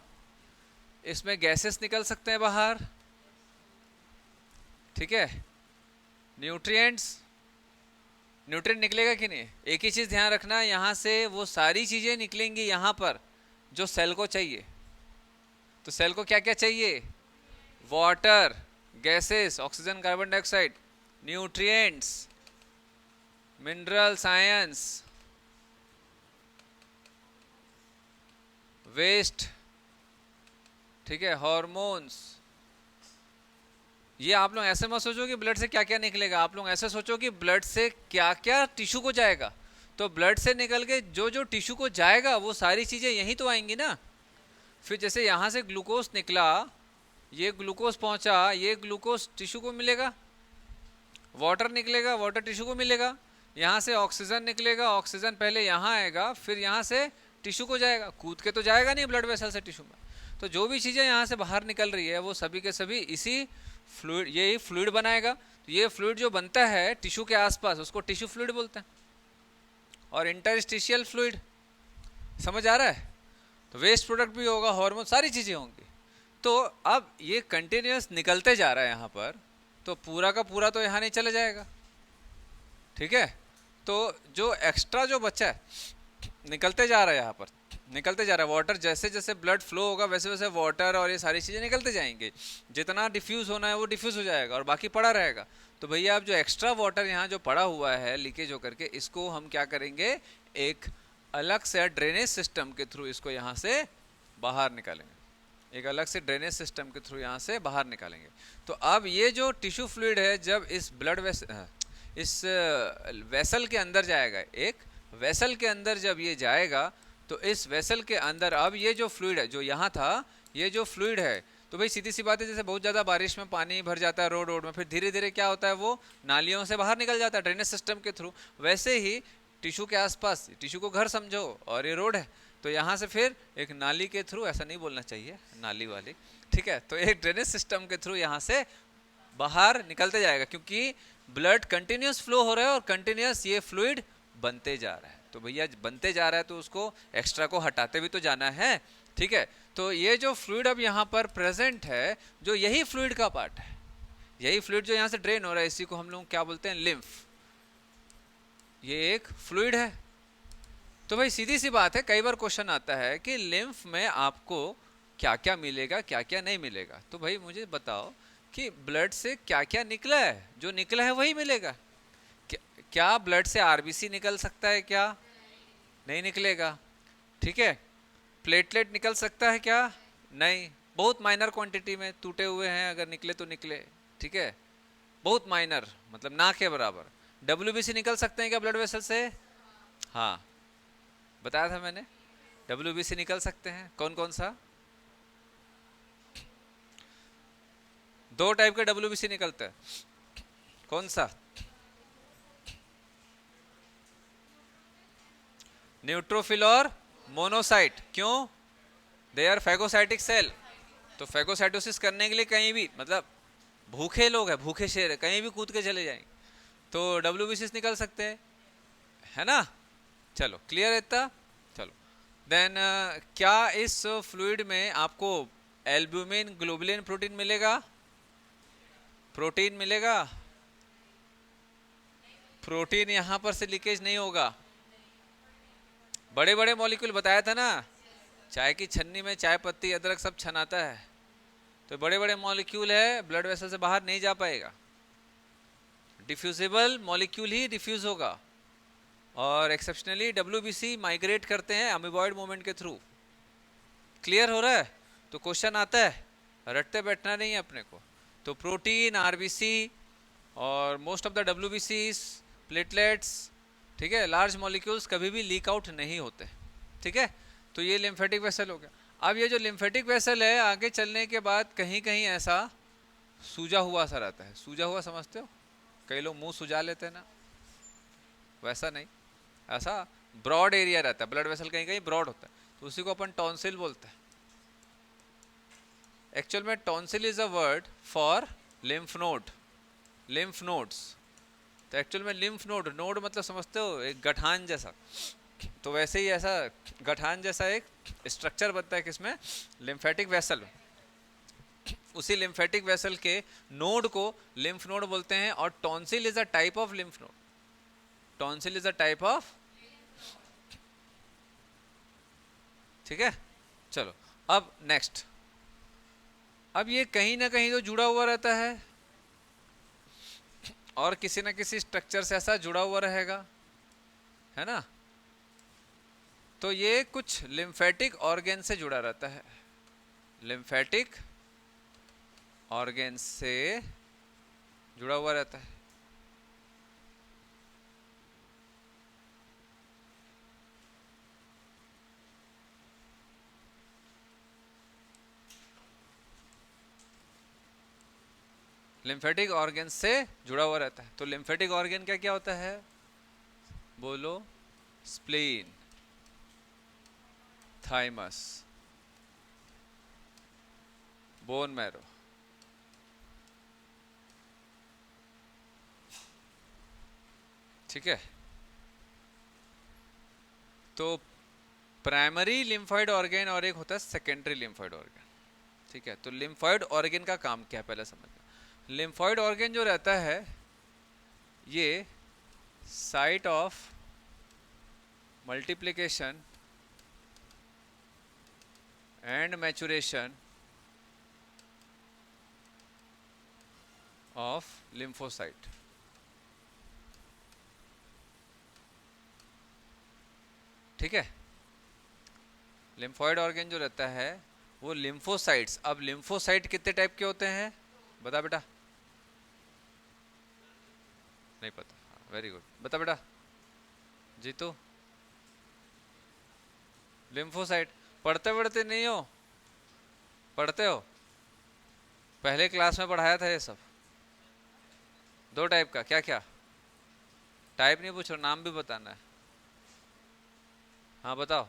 [SPEAKER 1] इसमें गैसेस निकल सकते हैं बाहर, ठीक है, न्यूट्रिएंट्स, न्यूट्रिएंट निकलेगा कि नहीं। एक ही चीज ध्यान रखना, यहां से वो सारी चीजें निकलेंगी यहां पर जो सेल को चाहिए। तो सेल को क्या क्या चाहिए, water, gases, oxygen, carbon dioxide, nutrients, minerals, ions, waste, ठीक है, हार्मोन्स। ये आप लोग ऐसे मत सोचो कि ब्लड से क्या क्या निकलेगा, आप लोग ऐसे सोचो कि ब्लड से क्या क्या टिश्यू को जाएगा। तो ब्लड से निकल के जो जो टिश्यू को जाएगा वो सारी चीजें यहीं तो आएंगी ना। फिर जैसे यहां से ग्लूकोज निकला, ये ग्लूकोज पहुंचा, ये ग्लूकोज टिश्यू को मिलेगा, वाटर निकलेगा, वाटर टिश्यू को मिलेगा, यहाँ से ऑक्सीजन निकलेगा, ऑक्सीजन पहले यहाँ आएगा फिर यहाँ से टिश्यू को जाएगा, कूद के तो जाएगा नहीं ब्लड वेसल से टिश्यू में। तो जो भी चीज़ें यहाँ से बाहर निकल रही है वो सभी के सभी इसी फ्लूइड, यही फ्लूइड बनाएगा। तो ये फ्लूइड जो बनता है टिश्यू के आसपास उसको टिश्यू फ्लूइड बोलते हैं, और इंटरस्टिशियल फ्लूइड, समझ आ रहा है। तो वेस्ट प्रोडक्ट भी होगा, हार्मोन, सारी चीज़ें होंगी। तो अब ये कंटिन्यूस निकलते जा रहा है यहाँ पर, तो पूरा का पूरा तो यहाँ नहीं चले जाएगा, ठीक है। तो जो एक्स्ट्रा जो बचा है निकलते जा रहा है, यहाँ पर निकलते जा रहा है वाटर, जैसे जैसे ब्लड फ्लो होगा वैसे वैसे वाटर और ये सारी चीज़ें निकलते जाएंगे, जितना डिफ्यूज़ होना है वो डिफ्यूज़ हो जाएगा और बाकी पड़ा रहेगा। तो भैया अब जो एक्स्ट्रा वाटर यहाँ जो पड़ा हुआ है लीकेज होकर के, इसको हम क्या करेंगे, एक अलग से ड्रेनेज सिस्टम के थ्रू इसको यहाँ से बाहर निकालेंगे, एक अलग से ड्रेनेज सिस्टम के थ्रू यहाँ से बाहर निकालेंगे। तो अब ये जो टिश्यू फ्लूइड है जब इस ब्लड इस वेसल के अंदर जाएगा, एक वेसल के अंदर जब ये जाएगा तो इस वेसल के अंदर अब ये जो फ्लूइड है जो यहाँ था, ये जो फ्लूइड है, तो भाई सीधी सी बात है, जैसे बहुत ज़्यादा बारिश में पानी भर जाता है रोड में, फिर धीरे धीरे क्या होता है वो नालियों से बाहर निकल जाता है ड्रेनेज सिस्टम के थ्रू। वैसे ही टिश्यू के आसपास, टिश्यू को घर समझो और ये रोड है, तो यहाँ से फिर एक नाली के थ्रू, ऐसा नहीं बोलना चाहिए नाली वाली, ठीक है, तो एक ड्रेनेज सिस्टम के थ्रू यहाँ से बाहर निकलते जाएगा, क्योंकि ब्लड कंटिन्यूस फ्लो हो रहा है और कंटिन्यूस ये फ्लूइड बनते जा रहा है। तो भैया बनते जा रहा है तो उसको एक्स्ट्रा को हटाते भी तो जाना है, ठीक है। तो ये जो फ्लूइड अब यहाँ पर प्रेजेंट है, जो यही फ्लूइड का पार्ट है, यही फ्लूइड जो यहाँ से ड्रेन हो रहा है, इसी को हम लोग क्या बोलते हैं, लिम्फ। ये एक फ्लूइड है। तो भाई सीधी सी बात है, कई बार क्वेश्चन आता है कि लिम्फ में आपको क्या क्या मिलेगा, क्या क्या नहीं मिलेगा। तो भाई मुझे बताओ कि ब्लड से क्या क्या निकला है, जो निकला है वही मिलेगा। क्या ब्लड से आरबीसी निकल सकता है, क्या नहीं निकलेगा, ठीक है। प्लेटलेट निकल सकता है क्या, नहीं, बहुत माइनर क्वांटिटी में टूटे हुए हैं, अगर निकले तो निकले, ठीक है, बहुत माइनर, मतलब ना के बराबर। डब्ल्यूबीसी निकल सकते हैं क्या ब्लड वेसल से, हाँ बताया था मैंने, डब्ल्यूबीसी निकल सकते हैं। कौन कौन सा, दो टाइप के डब्ल्यूबीसी निकलता है, कौन सा, न्यूट्रोफिल और मोनोसाइट। क्यों, दे आर फैगोसाइटिक सेल। तो फैगोसाइटोसिस करने के लिए कहीं भी, मतलब भूखे लोग हैं, भूखे शेर है, कहीं भी कूद के चले जाएंगे, तो डब्ल्यूबीसी निकल सकते हैं, है ना। चलो क्लियर है इतना। चलो देन क्या इस फ्लूइड में आपको एल्ब्यूमिन, ग्लोबुलिन, प्रोटीन मिलेगा, प्रोटीन मिलेगा, प्रोटीन यहां पर से लीकेज नहीं होगा। बड़े बड़े मॉलिक्यूल बताया था ना, चाय की छन्नी में चाय पत्ती, अदरक सब छनाता है, तो बड़े बड़े मॉलिक्यूल है, ब्लड वेसल से बाहर नहीं जा पाएगा, डिफ्यूजिबल मॉलिक्यूल ही डिफ्यूज होगा। और एक्सेप्शनली डब्ल्यूबीसी माइग्रेट करते हैं अमीबॉइड मूवमेंट के थ्रू। क्लियर हो रहा है। तो क्वेश्चन आता है, रटते बैठना नहीं है अपने को। तो प्रोटीन, आरबीसी और मोस्ट ऑफ द डब्ल्यूबीसीज, प्लेटलेट्स, ठीक है, लार्ज मॉलिक्यूल्स कभी भी लीक आउट नहीं होते, ठीक है। तो ये लिम्फेटिक वेसल हो गया। अब ये जो लिम्फेटिक वेसल है, आगे चलने के बाद कहीं कहीं ऐसा सूजा हुआ सा रहता है। सूजा हुआ समझते हो, कई लोग मुंह सुजा लेते हैं ना, वैसा नहीं, ऐसा ब्रॉड एरिया रहता है, ब्लड वेसल कहीं कहीं ब्रॉड होता है, तो उसी को अपन टॉन्सिल बोलते हैं। एक्चुअल में tonsil is a word for lymph node, lymph nodes. तो एक्चुअल में लिम्फ नोड, नोड मतलब समझते हो एक गठान जैसा, तो वैसे ही ऐसा गठान जैसा एक स्ट्रक्चर बनता है किसमें, लिम्फेटिक वेसल। उसी लिम्फेटिक वेसल के नोड को लिम्फ नोड बोलते हैं, और tonsil is a type of lymph node, tonsil is a type of. ठीक है, चलो अब नेक्स्ट। अब ये कहीं ना कहीं तो जुड़ा हुआ रहता है और किसी ना किसी स्ट्रक्चर से ऐसा जुड़ा हुआ रहेगा, है ना। तो ये कुछ लिम्फेटिक ऑर्गेन से जुड़ा रहता है, लिम्फेटिक ऑर्गेन से जुड़ा हुआ रहता है। लिम्फेटिक ऑर्गेन से जुड़ा हुआ रहता है। तो लिम्फेटिक ऑर्गेन क्या क्या होता है, बोलो, स्प्लीन, थाइमस, बोन मैरो, ठीक है। तो प्राइमरी लिम्फॉइड ऑर्गेन और एक होता है सेकेंडरी लिम्फॉइड ऑर्गेन, ठीक है। तो लिम्फॉइड ऑर्गेन का काम क्या है पहले समझना। लिम्फॉइड ऑर्गेन जो रहता है ये site of multiplication and maturation of lymphocyte, ठीक है। लिम्फॉइड ऑर्गेन जो रहता है वो लिम्फोसाइट्स। अब लिम्फोसाइट कितने टाइप के होते हैं बता बेटा, नहीं पता, वेरी गुड, बता बेटा जीतू। लिम्फोसाइट पढ़ते पढ़ते नहीं हो, पढ़ते हो, पहले क्लास में पढ़ाया था ये सब। दो टाइप का, क्या क्या टाइप नहीं पूछ रहा, नाम भी बताना है। हाँ बताओ।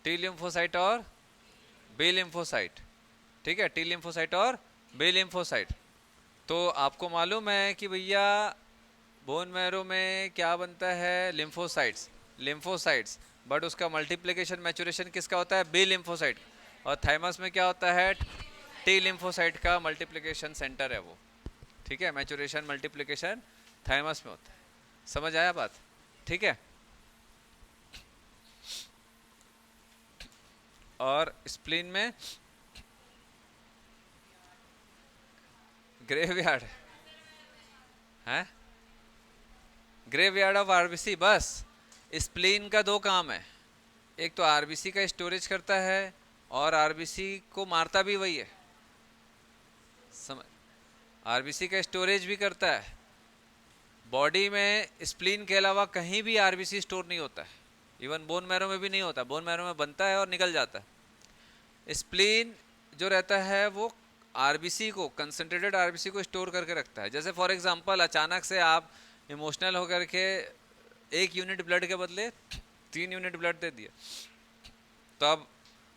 [SPEAKER 1] टी लिम्फोसाइट और बी लिम्फोसाइट, ठीक है। टी लिम्फोसाइट और बी लिम्फोसाइट। तो आपको मालूम है कि भैया बोन मैरो में क्या बनता है, लिम्फोसाइट्स, लिम्फोसाइट्स, बट उसका मल्टीप्लिकेशन मैचुरेशन किसका होता है, बी लिम्फोसाइट। और थाइमस में क्या होता है, टी लिम्फोसाइट का मल्टीप्लिकेशन सेंटर है वो, ठीक है। मैचुरेशन मल्टीप्लिकेशन थाइमस में होता है। समझ आया बात, ठीक है। और स्प्लीन में ग्रेवयार्ड है, ग्रेवयार्ड ऑफ आरबीसी। बस स्प्लीन का दो काम है, एक तो आरबीसी का स्टोरेज करता है और आरबीसी को मारता भी वही है। समझ, आरबीसी का स्टोरेज भी करता है। बॉडी में स्प्लीन के अलावा कहीं भी आरबीसी स्टोर नहीं होता है, इवन बोन मैरो में भी नहीं होता, बोन मैरो में बनता है और निकल जाता है। स्प्लीन जो रहता है वो आरबीसी को, कंसंट्रेटेड आरबीसी को स्टोर करके रखता है। जैसे फॉर एग्जांपल अचानक से आप इमोशनल होकर के 1 यूनिट ब्लड के बदले 3 यूनिट ब्लड दे दिए, तो अब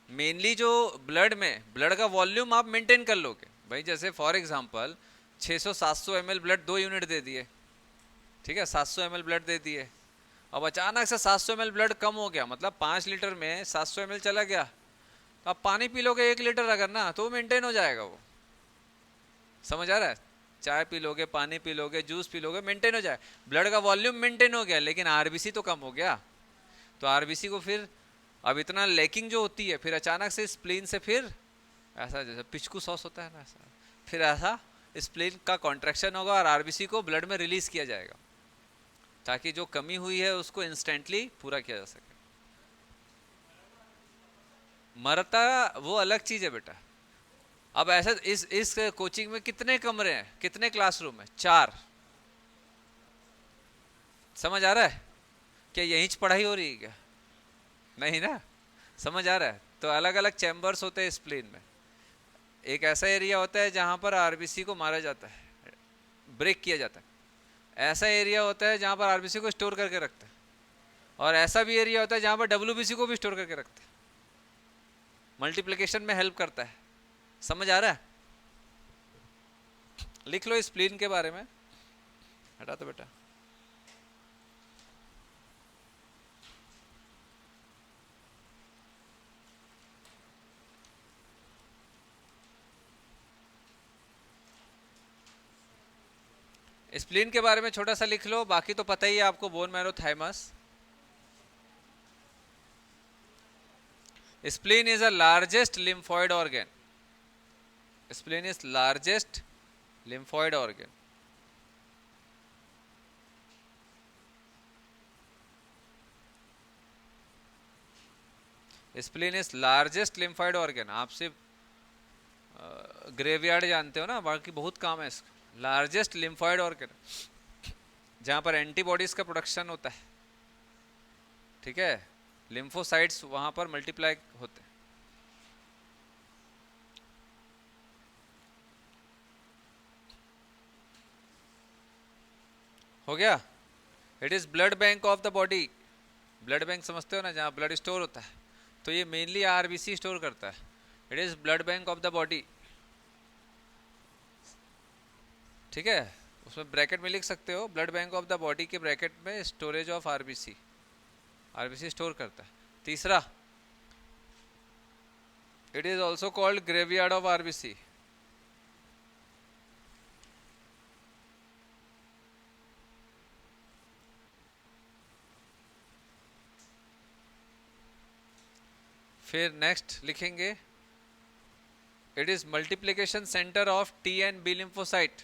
[SPEAKER 1] मेनली जो ब्लड में, ब्लड का वॉल्यूम आप मेंटेन कर लोगे भाई। जैसे for example 600-700 ml blood 2 unit दे दिए, ठीक है, 700 ml ब्लड दे दिए। अब अचानक से 700 ml ब्लड कम हो गया, मतलब 5 लीटर में 700 ml चला गया, तो आप पानी पी लोगे 1 लीटर अगर ना, तो मेंटेन हो जाएगा वो। समझ आ रहा है, चाय पी लोगे, पानी पी लोगे, जूस पी लोगे, मेंटेन हो जाए, ब्लड का वॉल्यूम मेंटेन हो गया, लेकिन आरबीसी तो कम हो गया। तो आरबीसी को फिर अब इतना लैकिंग जो होती है, फिर अचानक से स्प्लीन से फिर ऐसा, जैसे पिचकू सॉस होता है ना, ऐसा फिर ऐसा स्प्लीन का कॉन्ट्रैक्शन होगा और आरबीसी को ब्लड में रिलीज किया जाएगा, ताकि जो कमी हुई है उसको इंस्टेंटली पूरा किया जा सके। मरता वो अलग चीज है बेटा। अब ऐसा इस कोचिंग में कितने कमरे हैं, कितने क्लासरूम है, 4। समझ आ रहा है, क्या यहीं पढ़ाई हो रही है क्या, नहीं ना, समझ आ रहा है। तो अलग अलग चैम्बर्स होते हैं स्प्लीन में। एक ऐसा एरिया होता है जहां पर आरबीसी को मारा जाता है, ब्रेक किया जाता है। ऐसा एरिया होता है जहां पर आरबीसी को स्टोर करके रखता है, और ऐसा भी एरिया होता है जहां पर डब्ल्यूबीसी को भी स्टोर करके रखता है। मल्टीप्लिकेशन में हेल्प करता है। समझ आ रहा है? लिख लो स्प्लीन के बारे में, हटा दो बेटा। स्प्लीन के बारे में छोटा सा लिख लो, बाकी तो पता ही है आपको, bone marrow thymus. Spleen is a largest lymphoid organ. Spleen is largest lymphoid organ. Spleen is largest lymphoid organ. आप सिर्फ ग्रेवयार्ड जानते हो ना, बाकी बहुत काम है इसका। लार्जेस्ट लिम्फॉइड ऑर्गन, जहां पर एंटीबॉडीज का प्रोडक्शन होता है, ठीक है, लिम्फोसाइट्स वहां पर मल्टीप्लाई होते हैं। हो गया? It is blood bank of the body. Blood bank समझते हो ना, जहां ब्लड स्टोर होता है, तो ये मेनली आरबीसी स्टोर करता है। It is blood bank of the body, ठीक है। उसमें ब्रैकेट में लिख सकते हो, blood bank of the body के ब्रैकेट में storage of RBC. RBC store करता है। तीसरा, it is also called graveyard of RBC. फिर नेक्स्ट लिखेंगे, it is multiplication centre of T and B lymphocyte.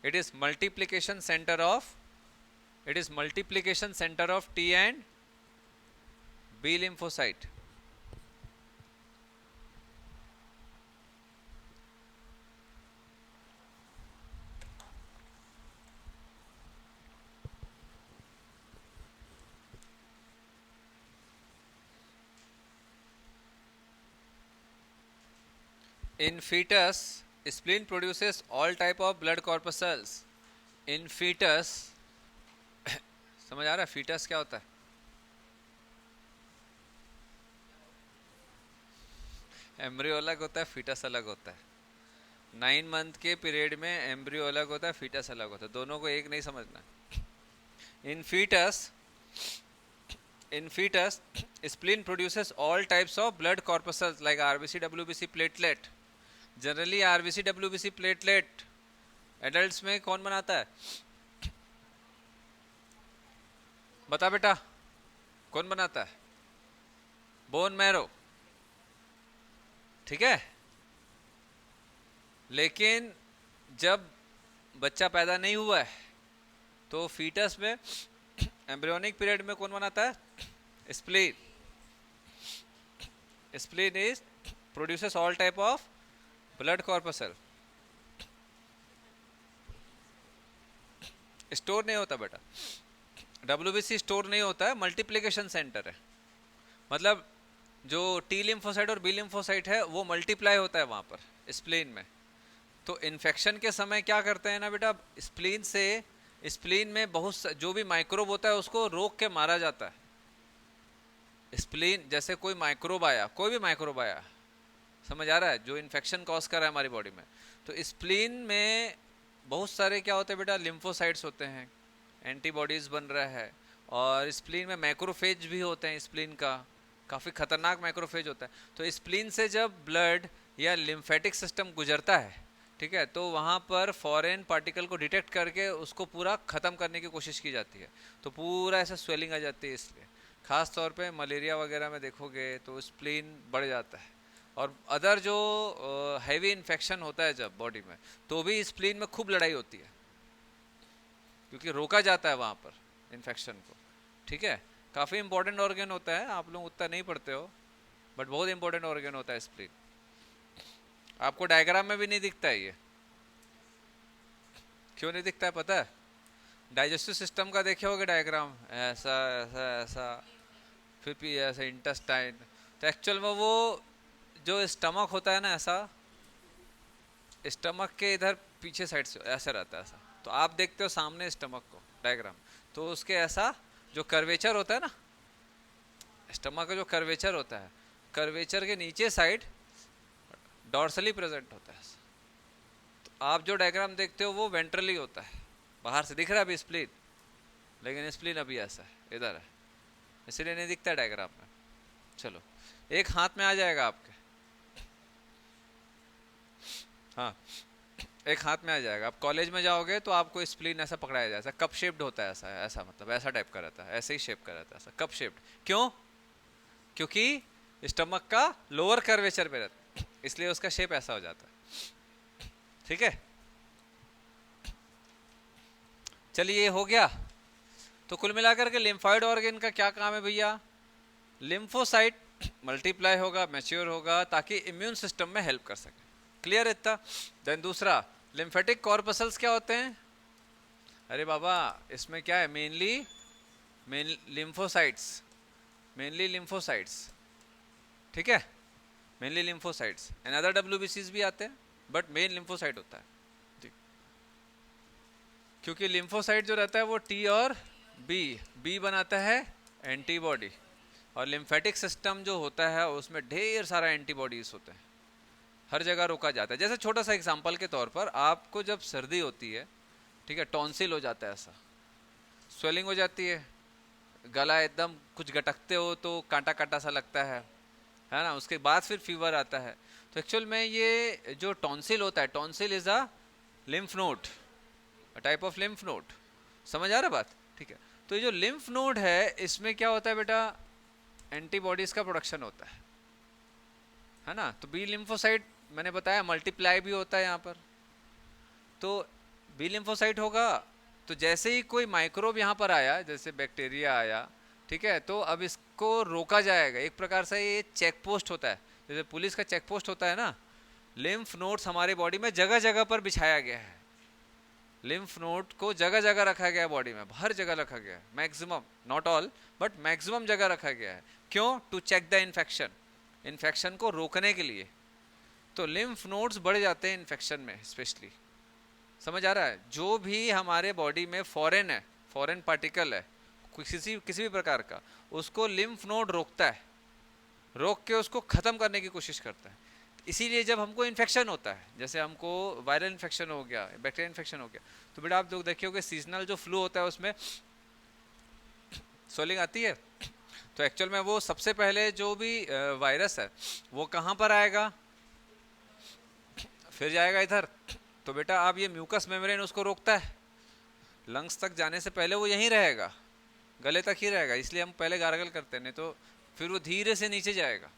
[SPEAKER 1] It is multiplication centre of, it is multiplication centre of T and B lymphocyte. In fetus, spleen produces all type of blood corpuscles. In fetus, समझ आ रहा है fetus क्या होता है? Embryo अलग होता है, fetus अलग होता है। 9 मंथ के पीरियड में एम्ब्रियो अलग होता है, fetus अलग होता है, दोनों को एक नहीं समझना। In fetus, spleen produces all types of blood corpuscles like RBC, WBC, platelet. Generally RBC WBC platelet adults में कौन बनाता है? बता बेटा, कौन बनाता है? बोन मैरो, ठीक है। लेकिन जब बच्चा पैदा नहीं हुआ है तो फीटस में एम्ब्रियोनिक पीरियड में कौन बनाता है? Spleen. Spleen is produces all type of blood corpuscle. Store नहीं होता बेटा, डब्ल्यूबीसी स्टोर नहीं होता है, मल्टीप्लिकेशन सेंटर है। मतलब जो टी लिम्फोसाइट और बी लिम्फोसाइट है वो मल्टीप्लाई होता है वहां पर स्प्लीन में। तो इन्फेक्शन के समय क्या करते हैं ना बेटा, स्प्लीन से, स्प्लीन में बहुत जो भी माइक्रोब होता है उसको रोक के मारा जाता है। स्प्लीन जैसे कोई माइक्रोब आया, कोई भी माइक्रोब आया, समझ आ रहा है, जो इन्फेक्शन कॉज कर रहा है हमारी बॉडी में, तो स्प्लीन में बहुत सारे क्या होते हैं बेटा, लिम्फोसाइट्स होते हैं, एंटीबॉडीज बन रहा है। और स्प्लीन में मैक्रोफेज भी होते हैं, स्प्लीन का काफ़ी खतरनाक मैक्रोफेज होता है। तो स्प्लीन से जब ब्लड या लिम्फेटिक सिस्टम गुजरता है, ठीक है, तो वहाँ पर फॉरेन पार्टिकल को डिटेक्ट करके उसको पूरा ख़त्म करने की कोशिश की जाती है। तो पूरा ऐसा स्वेलिंग आ जाती है। इसलिए ख़ास तौर पे मलेरिया वगैरह में देखोगे तो स्प्लीन बढ़ जाता है। और अदर जो हैवी इन्फेक्शन होता है जब बॉडी में, तो भी स्प्लीन में खूब लड़ाई होती है, क्योंकि रोका जाता है वहाँ पर इन्फेक्शन को, ठीक है। काफ़ी इंपॉर्टेंट ऑर्गन होता है, आप लोग उतना नहीं पढ़ते हो, बट बहुत इंपॉर्टेंट ऑर्गन होता है स्प्लीन। आपको डायग्राम में भी नहीं दिखता है ये, क्यों नहीं दिखता है पता है? डाइजेस्टिव सिस्टम का देखे होगे डायग्राम, ऐसा ऐसा ऐसा, फिर भी ऐसा इंटेस्टाइन। तो एक्चुअल में वो जो स्टमक होता है ना, ऐसा स्टमक के इधर पीछे साइड से ऐसा रहता है ऐसा। तो आप देखते हो सामने स्टमक को डायग्राम, तो उसके ऐसा जो कर्वेचर होता है ना, स्टमक का जो कर्वेचर होता है, कर्वेचर के नीचे साइड डॉर्सली प्रेजेंट होता है। तो आप जो डायग्राम देखते हो वो वेंट्रली होता है, बाहर से दिख रहा है अभी स्प्लीन, लेकिन स्प्लीन अभी ऐसा है, इधर है, इसलिए नहीं दिखता डायग्राम में। चलो एक हाथ में आ जाएगा आपके, हाँ एक हाथ में आ जाएगा। आप कॉलेज में जाओगे तो आपको स्प्लीन ऐसा पकड़ाया जाए, ऐसा कप शेप्ड होता है, ऐसा ऐसा मतलब ऐसा टाइप का रहता है, ऐसे ही शेप का रहता है, ऐसा कप शेप्ड। क्यों? क्योंकि स्टमक का लोअर कर्वेचर पे रहता है, इसलिए उसका शेप ऐसा हो जाता है। ठीक है, चलिए ये हो गया। तो कुल मिलाकर के लिम्फॉइड ऑर्गन का क्या काम है भैया? लिम्फोसाइट मल्टीप्लाई होगा, मैच्योर होगा, ताकि इम्यून सिस्टम में हेल्प कर सके। क्लियर इतना? देन दूसरा, लिम्फेटिक कॉर्पसल्स क्या होते हैं? अरे बाबा इसमें क्या है? मेन लिम्फोसाइट्स, मेनली लिम्फोसाइट्स, ठीक है, मेनली लिम्फोसाइट्स एंड अदर डब्ल्यूबीसीज भी आते हैं, बट मेन लिम्फोसाइट होता है। ठीक, क्योंकि लिम्फोसाइट जो रहता है वो टी और बी बनाता है एंटीबॉडी, और लिम्फेटिक सिस्टम जो होता है उसमें ढेर सारा एंटीबॉडीज होते हैं, हर जगह रोका जाता है। जैसे छोटा सा एग्जांपल के तौर पर, आपको जब सर्दी होती है, ठीक है, टॉन्सिल हो जाता है, ऐसा स्वेलिंग हो जाती है, गला एकदम कुछ गटकते हो तो कांटा कांटा सा लगता है ना, उसके बाद फिर फीवर आता है। तो एक्चुअल में ये जो टॉन्सिल होता है, tonsil is a lymph node, type of lymph node. समझ आ रहा बात? ठीक है, तो ये जो लिम्फ नोड है इसमें क्या होता है बेटा? एंटीबॉडीज का प्रोडक्शन होता है ना। तो बी लिम्फोसाइट मैंने बताया मल्टीप्लाई भी होता है यहाँ पर। तो बी लिम्फोसाइट होगा तो जैसे ही कोई माइक्रोब यहाँ पर आया, जैसे बैक्टीरिया आया, ठीक है, तो अब इसको रोका जाएगा। एक प्रकार से ये चेक पोस्ट होता है, जैसे पुलिस का चेक पोस्ट होता है ना। लिम्फ नोड्स हमारे बॉडी में जगह जगह पर बिछाया गया है, लिम्फ नोड को जगह जगह रखा गया है बॉडी में, हर जगह रखा गया है, maximum, not all but maximum जगह रखा गया है। क्यों? To check the infection, infection को रोकने के लिए। तो लिम्फ नोड्स बढ़ जाते हैं इन्फेक्शन में स्पेशली। समझ आ रहा है? जो भी हमारे बॉडी में फॉरेन है, फॉरेन पार्टिकल है किसी भी प्रकार का, उसको लिम्फ नोड रोकता है, रोक के उसको ख़त्म करने की कोशिश करता है। इसीलिए जब हमको इन्फेक्शन होता है, जैसे हमको वायरल इन्फेक्शन हो गया, बैक्टीरियल इन्फेक्शन हो गया, तो बेटा आप लोग देखिए सीजनल जो फ्लू होता है उसमें स्वेलिंग आती है। तो एक्चुअल में वो सबसे पहले जो भी वायरस है वो कहाँ पर आएगा? फिर जाएगा इधर। तो बेटा आप ये म्यूकस मेम्ब्रेन उसको रोकता है, लंग्स तक जाने से पहले वो यहीं रहेगा, गले तक ही रहेगा, इसलिए हम पहले गार्गल करते हैं, नहीं तो फिर वो धीरे से नीचे जाएगा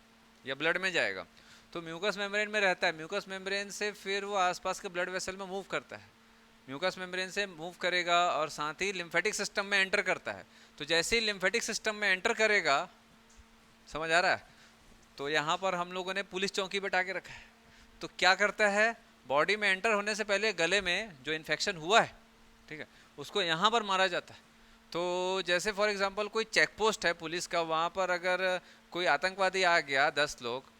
[SPEAKER 1] या ब्लड में जाएगा। तो म्यूकस मेम्ब्रेन में रहता है, म्यूकस मेम्ब्रेन से फिर वो आसपास के ब्लड वेसल में मूव करता है, म्यूकस मेम्ब्रेन से मूव करेगा और साथ ही लिम्फेटिक सिस्टम में एंटर करता है। तो जैसे ही लिम्फेटिक सिस्टम में एंटर करेगा, समझ आ रहा है, तो यहाँ पर हम लोगों ने पुलिस चौकी बैठा के रखा है। तो क्या करता है, बॉडी में एंटर होने से पहले गले में जो इन्फेक्शन हुआ है, ठीक है, उसको यहाँ पर मारा जाता है। तो जैसे फॉर एग्जांपल कोई चेक पोस्ट है पुलिस का, वहाँ पर अगर कोई आतंकवादी आ गया 10 लोग,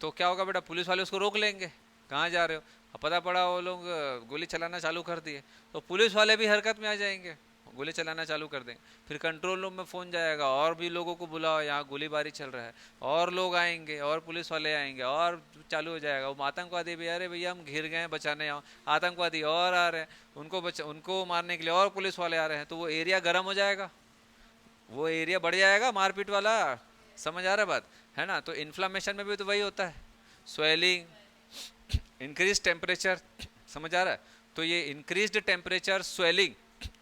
[SPEAKER 1] तो क्या होगा बेटा? पुलिस वाले उसको रोक लेंगे, कहाँ जा रहे हो? अब पता पड़ा वो लोग गोली चलाना चालू कर दिए, तो पुलिस वाले भी हरकत में आ जाएंगे, गोली चलाना चालू कर देंगे। फिर कंट्रोल रूम में फ़ोन जाएगा, और भी लोगों को बुलाओ, यहाँ गोलीबारी चल रहा है, और लोग आएंगे और पुलिस वाले आएंगे और चालू हो जाएगा। वो आतंकवादी भी, अरे भैया हम घिर गए बचाने, आओ, आतंकवादी और आ रहे हैं, उनको मारने के लिए और पुलिस वाले आ रहे हैं, तो वो एरिया गर्म हो जाएगा, वो एरिया बढ़ जाएगा मारपीट वाला। समझ आ रहा बात है ना? तो इन्फ्लामेशन में भी तो वही होता है, स्वेलिंग, इंक्रीज टेम्परेचर। समझ आ रहा है? तो ये इंक्रीज्ड टेम्परेचर, स्वेलिंग,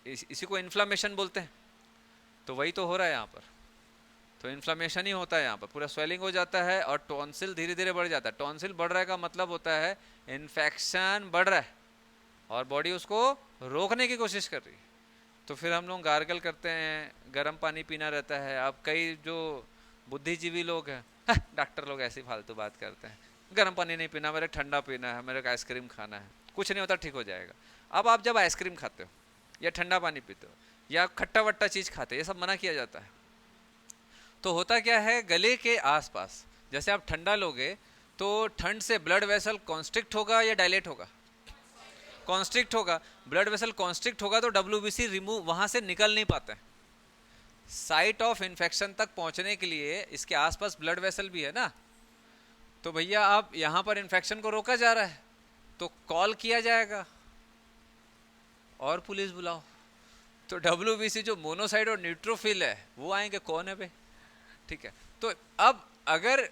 [SPEAKER 1] इसी को इन्फ्लामेशन बोलते हैं। तो वही तो हो रहा है यहाँ पर, तो इन्फ्लामेशन ही होता है यहाँ पर, पूरा स्वेलिंग हो जाता है और टॉन्सिल धीरे धीरे बढ़ जाता है। टॉन्सिल बढ़ रहा का मतलब होता है इन्फेक्शन बढ़ रहा है और बॉडी उसको रोकने की कोशिश कर रही है। तो फिर हम लोग गार्गल करते हैं, गर्म पानी पीना रहता है। अब कई जो बुद्धिजीवी लोग हैं, डॉक्टर लोग ऐसी फालतू बात करते हैं, गर्म पानी नहीं पीना, मेरे ठंडा पीना है, मेरे को आइसक्रीम खाना है, कुछ नहीं होता, ठीक हो जाएगा। अब आप जब आइसक्रीम खाते हो या ठंडा पानी पीते हो या खट्टा वट्टा चीज़ खाते हो, ये सब मना किया जाता है। तो होता क्या है, गले के आसपास जैसे आप ठंडा लोगे तो ठंड से ब्लड वेसल कॉन्स्ट्रिक्ट होगा या डायलेट होगा? कॉन्स्ट्रिक्ट होगा। ब्लड वेसल कॉन्स्ट्रिक्ट होगा तो डब्ल्यूबीसी रिमूव वहाँ से निकल नहीं पाते हैं। साइट ऑफ इन्फेक्शन तक पहुँचने के लिए इसके आसपास ब्लड वेसल भी है ना, तो भैया अब यहाँ पर इन्फेक्शन को रोका जा रहा है, तो कॉल किया जाएगा और पुलिस बुलाओ। तो WBC जो मोनोसाइट और न्यूट्रोफिल है वो आएंगे, कौन है भाई, ठीक है। तो अब अगर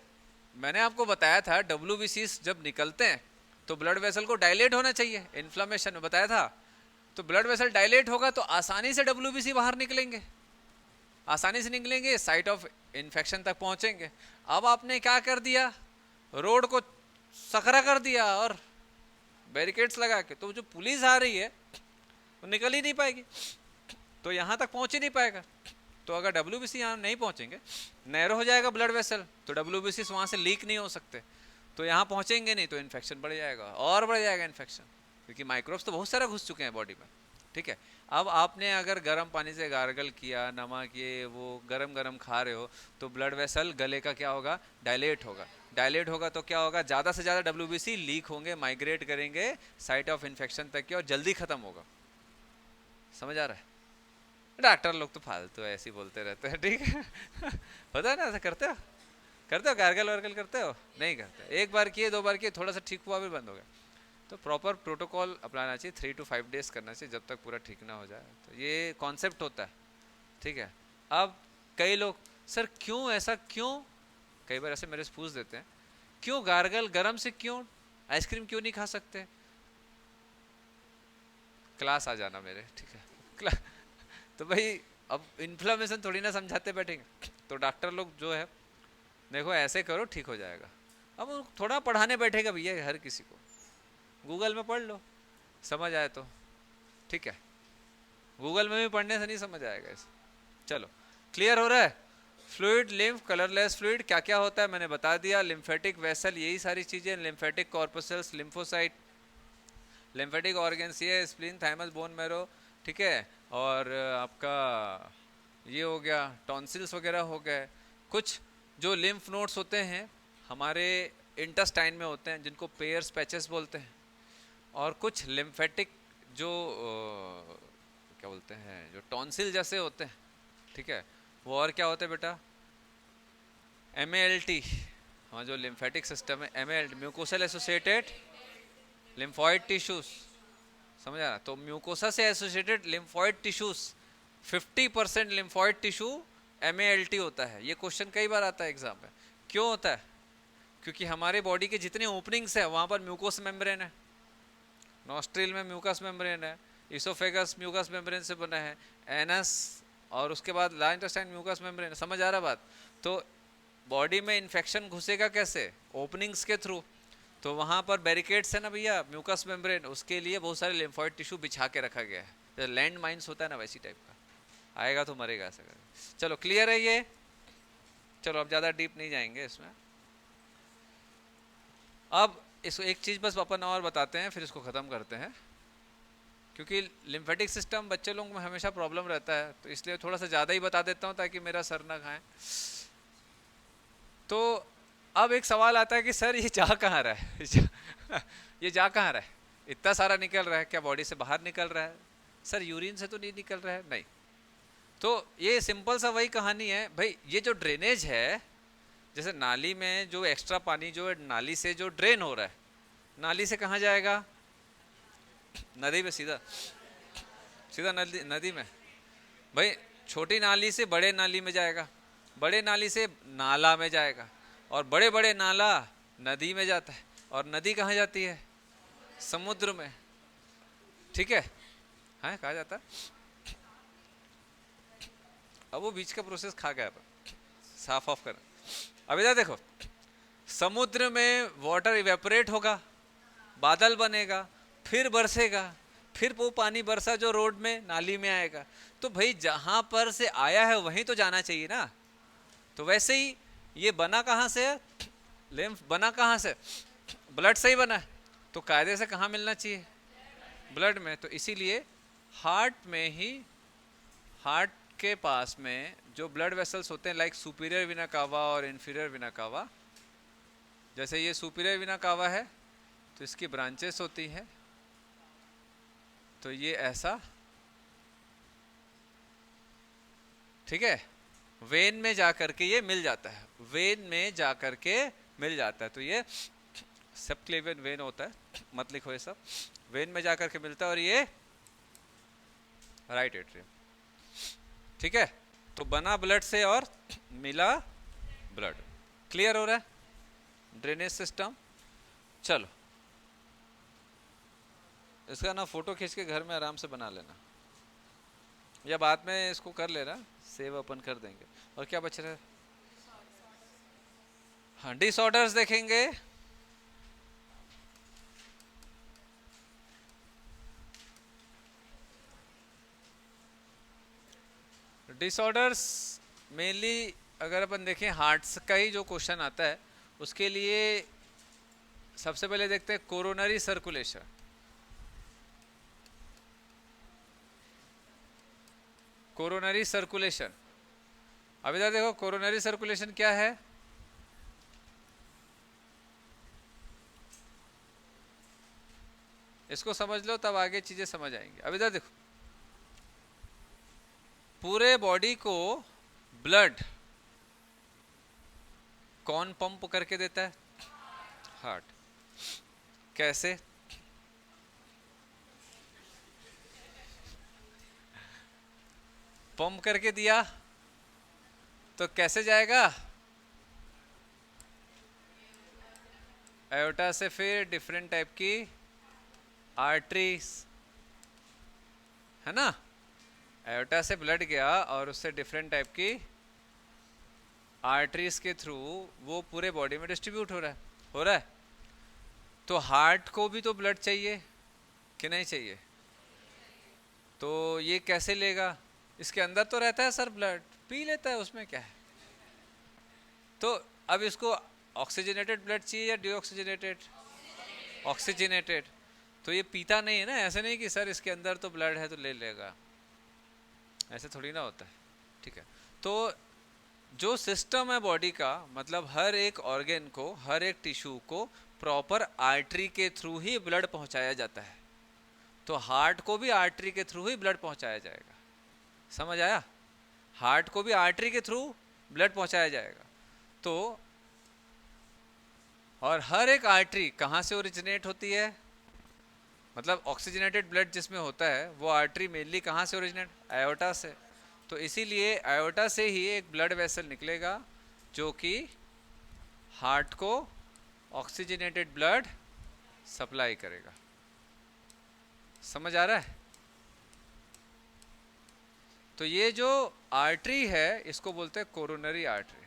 [SPEAKER 1] मैंने आपको बताया था WBC जब निकलते हैं तो ब्लड वेसल को डायलेट होना चाहिए, इन्फ्लामेशन में बताया था, तो ब्लड वेसल डायलेट होगा तो आसानी से WBC बाहर निकलेंगे, आसानी से निकलेंगे, साइट ऑफ इन्फेक्शन तक पहुंचेंगे। अब आपने क्या कर दिया, रोड को सकरा कर दिया और बैरिकेड्स लगा के, तो जो पुलिस आ रही है वो निकल ही नहीं पाएगी, तो यहाँ तक पहुंच ही नहीं पाएगा। तो अगर WBC यहाँ नहीं पहुंचेंगे, नैरो हो जाएगा ब्लड वेसल, तो WBC वहाँ से लीक नहीं हो सकते, तो यहाँ पहुंचेंगे नहीं, तो इन्फेक्शन बढ़ जाएगा और बढ़ जाएगा इन्फेक्शन, क्योंकि माइक्रोब्स तो बहुत सारा घुस चुके हैं बॉडी में, ठीक है। अब आपने अगर गर्म पानी से गार्गल किया, नमक ये वो गरम गरम खा रहे हो, तो ब्लड वेसल गले का क्या होगा, डायलेट होगा, डायलेट होगा तो क्या होगा, ज़्यादा से ज़्यादा WBC लीक होंगे, माइग्रेट करेंगे साइट ऑफ इन्फेक्शन तक की और जल्दी ख़त्म होगा। समझ आ रहा है? डॉक्टर लोग तो फालतू ऐसे ही बोलते रहते हैं, ठीक है। पता है ना, ऐसा करते हो, करते हो गार्गल वार्गल करते हो? नहीं करते, एक बार किए, दो बार किए, थोड़ा सा ठीक हुआ, फिर बंद हो गया। तो प्रॉपर प्रोटोकॉल अपनाना चाहिए, 3 to 5 डेज करना चाहिए, जब तक पूरा ठीक ना हो जाए। तो ये कॉन्सेप्ट होता है, ठीक है। अब कई लोग, सर क्यों ऐसा, क्यों, कई बार ऐसे मेरे से पूछ देते हैं, क्यों गार्गल गरम से, क्यों आइसक्रीम क्यों नहीं खा सकते? क्लास आ जाना मेरे, ठीक है। तो भाई अब इन्फ्लामेशन थोड़ी ना समझाते बैठेंगे, तो डॉक्टर लोग जो है, देखो ऐसे करो ठीक हो जाएगा। अब वो थोड़ा पढ़ाने बैठेगा भैया हर किसी को, गूगल में पढ़ लो, समझ आए तो ठीक है, गूगल में भी पढ़ने से नहीं समझ आएगा इसे। चलो क्लियर हो रहा है? फ्लूइड, लिम्फ, कलरलेस फ्लूइड क्या क्या होता है मैंने बता दिया, लिम्फेटिक वेसल, यही सारी चीज़ें, lymphatic corpuscles, lymphocyte, lymphatic organs ये स्प्लीन, थाइमस, बोन मैरो, ठीक है। और आपका ये हो गया, टॉन्सिल्स वगैरह हो गए। कुछ जो लिम्फ नोड्स होते हैं हमारे इंटेस्टाइन में होते हैं, जिनको पेयर्स पैचेस बोलते हैं। और कुछ लिम्फेटिक जो क्या बोलते हैं, जो टॉन्सिल जैसे होते हैं, ठीक है, वो और क्या होते हैं बेटा, MALT, हाँ जो लिम्फेटिक सिस्टम है, MALT, mucosal associated lymphoid tissues, समझ आ रहा? तो म्यूकोसा से associated lymphoid tissues, 50% lymphoid tissue MALT होता है। ये क्वेश्चन कई बार आता है एग्जाम में, क्यों होता है? क्योंकि हमारे बॉडी के जितने ओपनिंग्स है वहाँ पर म्यूकोस मेम्ब्रेन है, नॉस्ट्रिल में म्यूकस मेम्ब्रेन है, इसोफेगस म्यूकस मेम्ब्रेन से बना है, एनस और उसके बाद लार्ज इंटेस्टाइन म्यूकस मेम्ब्रेन, समझ आ रहा बात? तो बॉडी में इन्फेक्शन घुसेगा कैसे, ओपनिंग्स के थ्रू, तो वहाँ पर बैरिकेड्स है ना भैया, म्यूकस मेम्ब्रेन, उसके लिए बहुत सारे लिम्फॉइड टिश्यू बिछा के रखा गया है, तो लैंड माइन्स होता है ना वैसी टाइप का, आएगा तो मरेगा ऐसा करके। चलो क्लियर है ये? चलो अब ज़्यादा डीप नहीं जाएंगे इसमें। अब इसको एक चीज़ बस अपन और बताते हैं, फिर इसको ख़त्म करते हैं, क्योंकि लिम्फेटिक सिस्टम बच्चे लोगों में हमेशा प्रॉब्लम रहता है, तो इसलिए थोड़ा सा ज़्यादा ही बता देता हूँ ताकि मेरा सर ना खाएं। तो अब एक सवाल आता है कि सर ये जा कहाँ रहा है? ये जा कहाँ रहा है? इतना सारा निकल रहा है, क्या बॉडी से बाहर निकल रहा है? सर यूरिन से तो नहीं निकल रहा है, नहीं। तो ये सिंपल सा वही कहानी है भाई, ये जो ड्रेनेज है, जैसे नाली में जो एक्स्ट्रा पानी जो है नाली से जो ड्रेन हो रहा है, नाली से कहाँ जाएगा? नदी में, सीधा सीधा नदी में। भाई छोटी नाली से बड़े नाली में जाएगा, बड़े नाली से नाला में जाएगा, और बड़े बड़े नाला नदी में जाता है, और नदी कहाँ जाती है? समुद्र में, ठीक है। हाँ कहा जाता है, अब वो बीच का प्रोसेस खा गया, साफ ऑफ कर। अब इधर देखो, समुद्र में वाटर इवेपोरेट होगा, बादल बनेगा, फिर बरसेगा, फिर वो पानी बरसा जो रोड में नाली में आएगा, तो भाई जहां पर से आया है वहीं तो जाना चाहिए ना। तो वैसे ही ये बना कहाँ से है? लिम्फ बना कहाँ से? ब्लड से ही बना है, तो कायदे से कहाँ मिलना चाहिए? ब्लड में। तो इसीलिए हार्ट में ही, हार्ट के पास में जो ब्लड वेसल्स होते हैं, लाइक सुपीरियर विना कावा और इन्फीरियर विना कावा, जैसे ये सुपीरियर विना कावा है तो इसकी ब्रांचेस होती हैं, तो ये ऐसा, ठीक है, वेन में जाकर के ये मिल जाता है, वेन में जाकर के मिल जाता है। तो ये सबक्लेवियन वेन होता है, मत लिखो ये सब, वेन में जाकर के मिलता है, और ये राइट एट्रियम। ठीक है, तो बना ब्लड से और मिला ब्लड। क्लियर हो रहा है ड्रेनेज सिस्टम? चलो इसका ना फोटो खींच के घर में आराम से बना लेना, या बाद में इसको कर लेना, सेव अपन कर देंगे। और क्या बच रहा है? हाँ, डिसऑर्डर्स देखेंगे। डिसऑर्डर्स मेनली अगर अपन देखें हार्ट्स का ही जो क्वेश्चन आता है, उसके लिए सबसे पहले देखते हैं कोरोनरी सर्कुलेशन। कोरोनरी सर्कुलेशन, अब इधर देखो कोरोनरी सर्कुलेशन क्या है? इसको समझ लो तब आगे चीजें समझ आएंगी। अब इधर देखो, पूरे बॉडी को ब्लड कौन पंप करके देता है? हार्ट। कैसे? पंप करके दिया तो कैसे जाएगा? एओर्टा से फिर डिफरेंट टाइप की आर्टरीज, है ना? एओर्टा से ब्लड गया और उससे डिफरेंट टाइप की आर्टरीज के थ्रू वो पूरे बॉडी में डिस्ट्रीब्यूट हो रहा है। तो हार्ट को भी तो ब्लड चाहिए कि नहीं चाहिए? तो ये कैसे लेगा? इसके अंदर तो रहता है सर ब्लड, पी लेता है, उसमें क्या है? तो अब इसको ऑक्सीजनेटेड ब्लड चाहिए या डीऑक्सीजनेटेड? ऑक्सीजनेटेड। तो ये पीता नहीं है ना, ऐसे नहीं कि सर इसके अंदर तो ब्लड है तो ले लेगा, ऐसे थोड़ी ना होता है। ठीक है, तो जो सिस्टम है बॉडी का, मतलब हर एक ऑर्गन को, हर एक टिश्यू को प्रॉपर आर्टरी के थ्रू ही ब्लड पहुंचाया जाता है। तो हार्ट को भी आर्टरी के थ्रू ही ब्लड पहुंचाया जाएगा। समझ आया? हार्ट को भी आर्टरी के थ्रू ब्लड पहुंचाया जाएगा। तो और हर एक आर्टरी कहाँ से ओरिजिनेट होती है? मतलब ऑक्सीजनेटेड ब्लड जिसमें होता है वो आर्टरी मेनली कहाँ से ओरिजिनेट? आयोटा से। तो इसीलिए आयोटा से ही एक ब्लड वेसल निकलेगा जो कि हार्ट को ऑक्सीजनेटेड ब्लड सप्लाई करेगा। समझ आ रहा है? तो ये जो आर्टरी है इसको बोलते हैं कोरोनरी आर्टरी।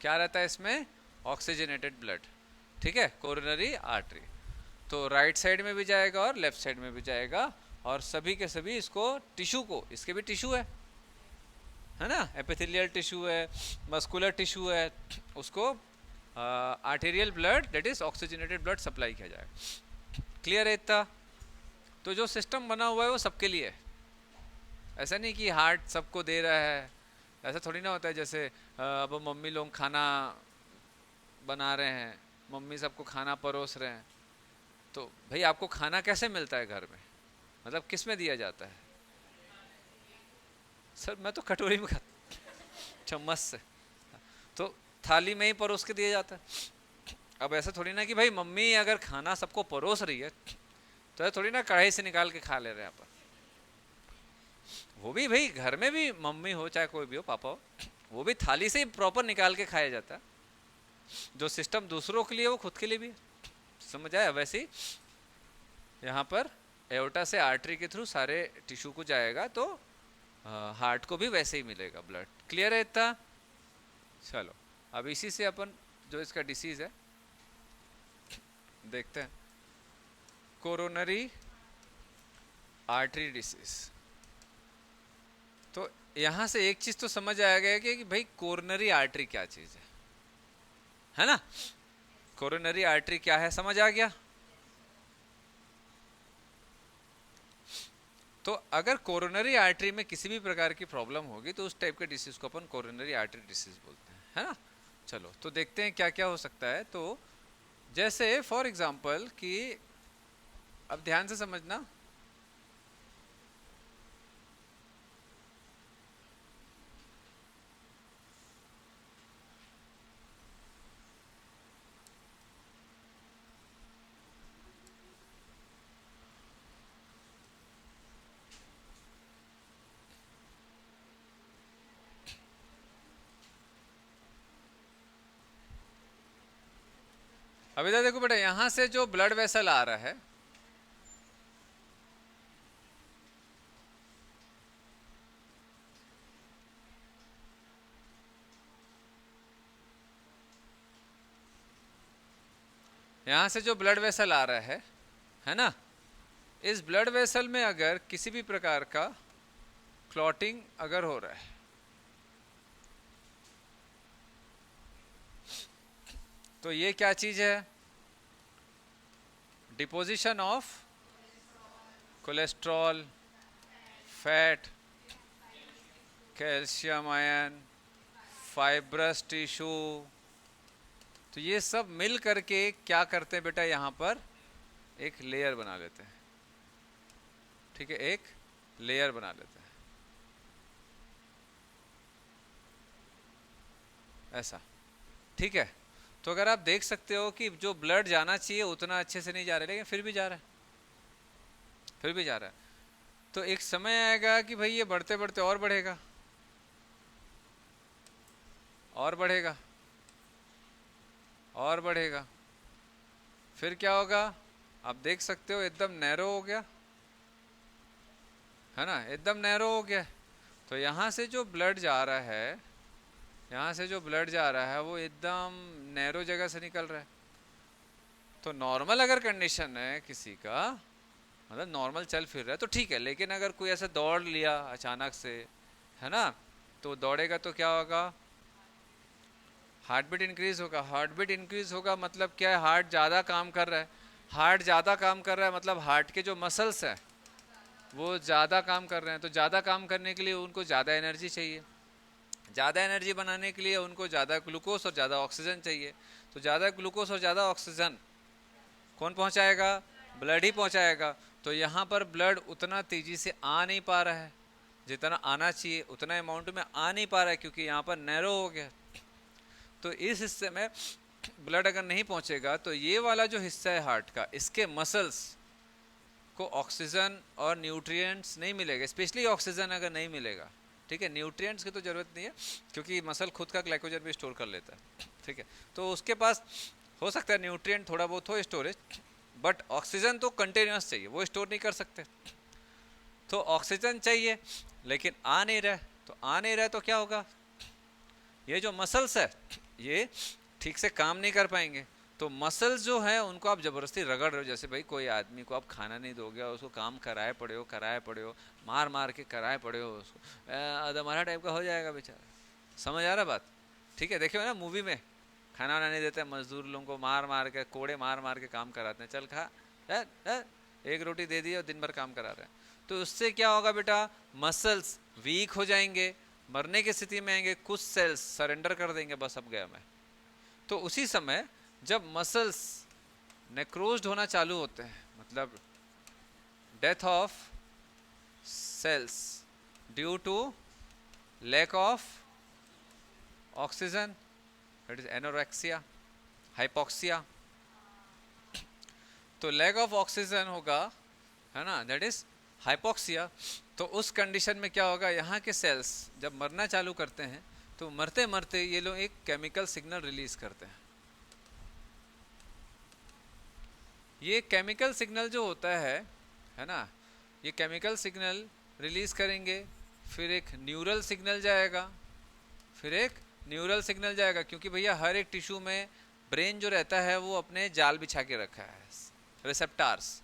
[SPEAKER 1] क्या रहता है इसमें? Oxygenated blood. ठीक है, कोरोनरी आर्टरी। तो राइट साइड में भी जाएगा और लेफ्ट साइड में भी जाएगा, और सभी के सभी इसको टिश्यू को, इसके भी टिश्यू है ना, एपिथेलियल टिश्यू है, मस्कुलर टिश्यू है, उसको arterial blood that is oxygenated blood supply किया जाएगा। क्लियर है इतना? तो जो सिस्टम बना हुआ है वो सबके लिए है, ऐसा नहीं कि हार्ट सबको दे रहा है, ऐसा थोड़ी ना होता है। जैसे अब मम्मी लोग खाना बना रहे हैं, मम्मी सबको खाना परोस रहे हैं, तो भाई आपको खाना कैसे मिलता है घर में? मतलब किस में दिया जाता है? सर मैं तो कटोरी में खाता, चम्मच से, तो थाली में ही परोस के दिया जाता है। अब ऐसा थोड़ी ना कि भाई मम्मी अगर खाना सबको परोस रही है तो थोड़ी ना कढ़ाई से निकाल के खा ले रहे हैं अपन। वो भी भाई घर में भी मम्मी हो चाहे कोई भी हो, पापा हो, वो भी थाली से ही प्रॉपर निकाल के खाया जाता है। जो सिस्टम दूसरों के लिए वो खुद के लिए भी। समझ आया? वैसे ही यहाँ पर एओर्टा से आर्टरी के थ्रू सारे टिश्यू को जाएगा, तो हार्ट को भी वैसे ही मिलेगा ब्लड। क्लियर है इतना? चलो अब इसी से अपन जो इसका डिसीज है देखते हैं, कोरोनरी आर्टरी डिसीज। तो यहां से एक चीज तो समझ आ गया कि भाई कोरोनरी आर्टरी क्या चीज है ना? कोरोनरी आर्टरी क्या है समझ आ गया? तो अगर कोरोनरी आर्टरी में किसी भी प्रकार की प्रॉब्लम होगी तो उस टाइप के डिसीज को अपन कोरोनरी आर्टरी डिसीज बोलते हैं, है ना? चलो तो देखते हैं क्या क्या हो सकता है। तो जैसे फॉर एग्जांपल कि अब ध्यान से समझना, अब इधर देखो बेटा, यहां से जो ब्लड वेसल आ रहा है, यहां से जो ब्लड वेसल आ रहा है ना, इस ब्लड वेसल में अगर किसी भी प्रकार का क्लॉटिंग अगर हो रहा है, तो ये क्या चीज है? Deposition of cholesterol, fat, calcium ion, fibrous tissue. तो ये सब मिल करके क्या करते हैं बेटा, यहाँ पर एक लेयर बना लेते हैं। ठीक है, एक लेयर बना लेते हैं ऐसा। ठीक है, तो अगर आप देख सकते हो कि जो ब्लड जाना चाहिए उतना अच्छे से नहीं जा रहा है, लेकिन फिर भी जा रहा है, फिर भी जा रहा है। तो एक समय आएगा कि भाई ये बढ़ते बढ़ते और बढ़ेगा, और बढ़ेगा, और बढ़ेगा। फिर क्या होगा, आप देख सकते हो एकदम नैरो हो गया, है ना, एकदम नैरो हो गया। तो यहाँ से जो ब्लड जा रहा है, यहाँ से जो ब्लड जा रहा है वो एकदम नैरो जगह से निकल रहा है। तो नॉर्मल अगर कंडीशन है किसी का, मतलब नॉर्मल चल फिर रहा है तो ठीक है, लेकिन अगर कोई ऐसा दौड़ लिया अचानक से, है ना, तो दौड़ेगा तो क्या होगा, हार्ट बीट इंक्रीज होगा। हार्ट बीट इंक्रीज होगा मतलब क्या है, हार्ट ज़्यादा काम कर रहा है। हार्ट ज़्यादा काम कर रहा है मतलब हार्ट के जो मसल्स हैं वो ज़्यादा काम कर रहे हैं। तो ज़्यादा काम करने के लिए उनको ज़्यादा एनर्जी चाहिए, ज़्यादा एनर्जी बनाने के लिए उनको ज़्यादा ग्लूकोज और ज़्यादा ऑक्सीजन चाहिए। तो ज़्यादा ग्लूकोज और ज़्यादा ऑक्सीजन कौन पहुंचाएगा, ब्लड ही पहुंचाएगा। तो यहाँ पर ब्लड उतना तेजी से आ नहीं पा रहा है, जितना आना चाहिए उतना अमाउंट में आ नहीं पा रहा है, क्योंकि यहाँ पर नैरो हो गया। तो इस हिस्से में ब्लड अगर नहीं पहुंचेगा तो ये वाला जो हिस्सा है हार्ट का, इसके मसल्स को ऑक्सीजन और न्यूट्रिएंट्स नहीं मिलेगा, स्पेशली ऑक्सीजन अगर नहीं मिलेगा। ठीक है, न्यूट्रिएंट्स की तो ज़रूरत नहीं है क्योंकि मसल खुद का ग्लाइकोजन भी स्टोर कर लेता है। ठीक है, तो उसके पास हो सकता है न्यूट्रिएंट थोड़ा बहुत हो स्टोरेज, बट ऑक्सीजन तो कंटिन्यूस चाहिए, वो स्टोर नहीं कर सकते। तो ऑक्सीजन चाहिए लेकिन आ नहीं रहा, तो आ नहीं रहा तो क्या होगा, ये जो मसल्स है ये ठीक से काम नहीं कर पाएंगे। तो मसल्स जो है उनको आप ज़बरदस्ती रगड़ रहे हो, जैसे भाई कोई आदमी को आप खाना नहीं दोगे, उसको काम कराए पड़े हो, मार मार के कराए पड़े हो उसको, अदमारा टाइप का हो जाएगा बेचारा। समझ आ रहा बात? ठीक है, देखियो ना मूवी में खाना वाना नहीं देते, मजदूर लोगों को मार मार के, कोड़े मार मार के काम कराते हैं, चल खा, एक रोटी दे दी और दिन भर काम करा रहे हैं। तो उससे क्या होगा बेटा, मसल्स वीक हो जाएंगे, मरने की स्थिति में आएंगे, कुछ सेल्स सरेंडर कर देंगे, बस अब गया मैं। तो उसी समय जब मसल्स नेक्रोज्ड होना चालू होते हैं, मतलब death of cells due to lack of oxygen, that is anorexia, hypoxia. तो लैक ऑफ ऑक्सीजन होगा, है ना, दैट इज हाइपोक्सिया। तो उस कंडीशन में क्या होगा, यहाँ के सेल्स जब मरना चालू करते हैं तो मरते मरते ये लोग एक केमिकल सिग्नल रिलीज करते हैं। ये केमिकल सिग्नल जो होता है ना, ये केमिकल सिग्नल रिलीज करेंगे, फिर एक न्यूरल सिग्नल जाएगा, फिर एक न्यूरल सिग्नल जाएगा, क्योंकि भैया हर एक टिश्यू में ब्रेन जो रहता है वो अपने जाल बिछा के रखा है, रिसेप्टार्स।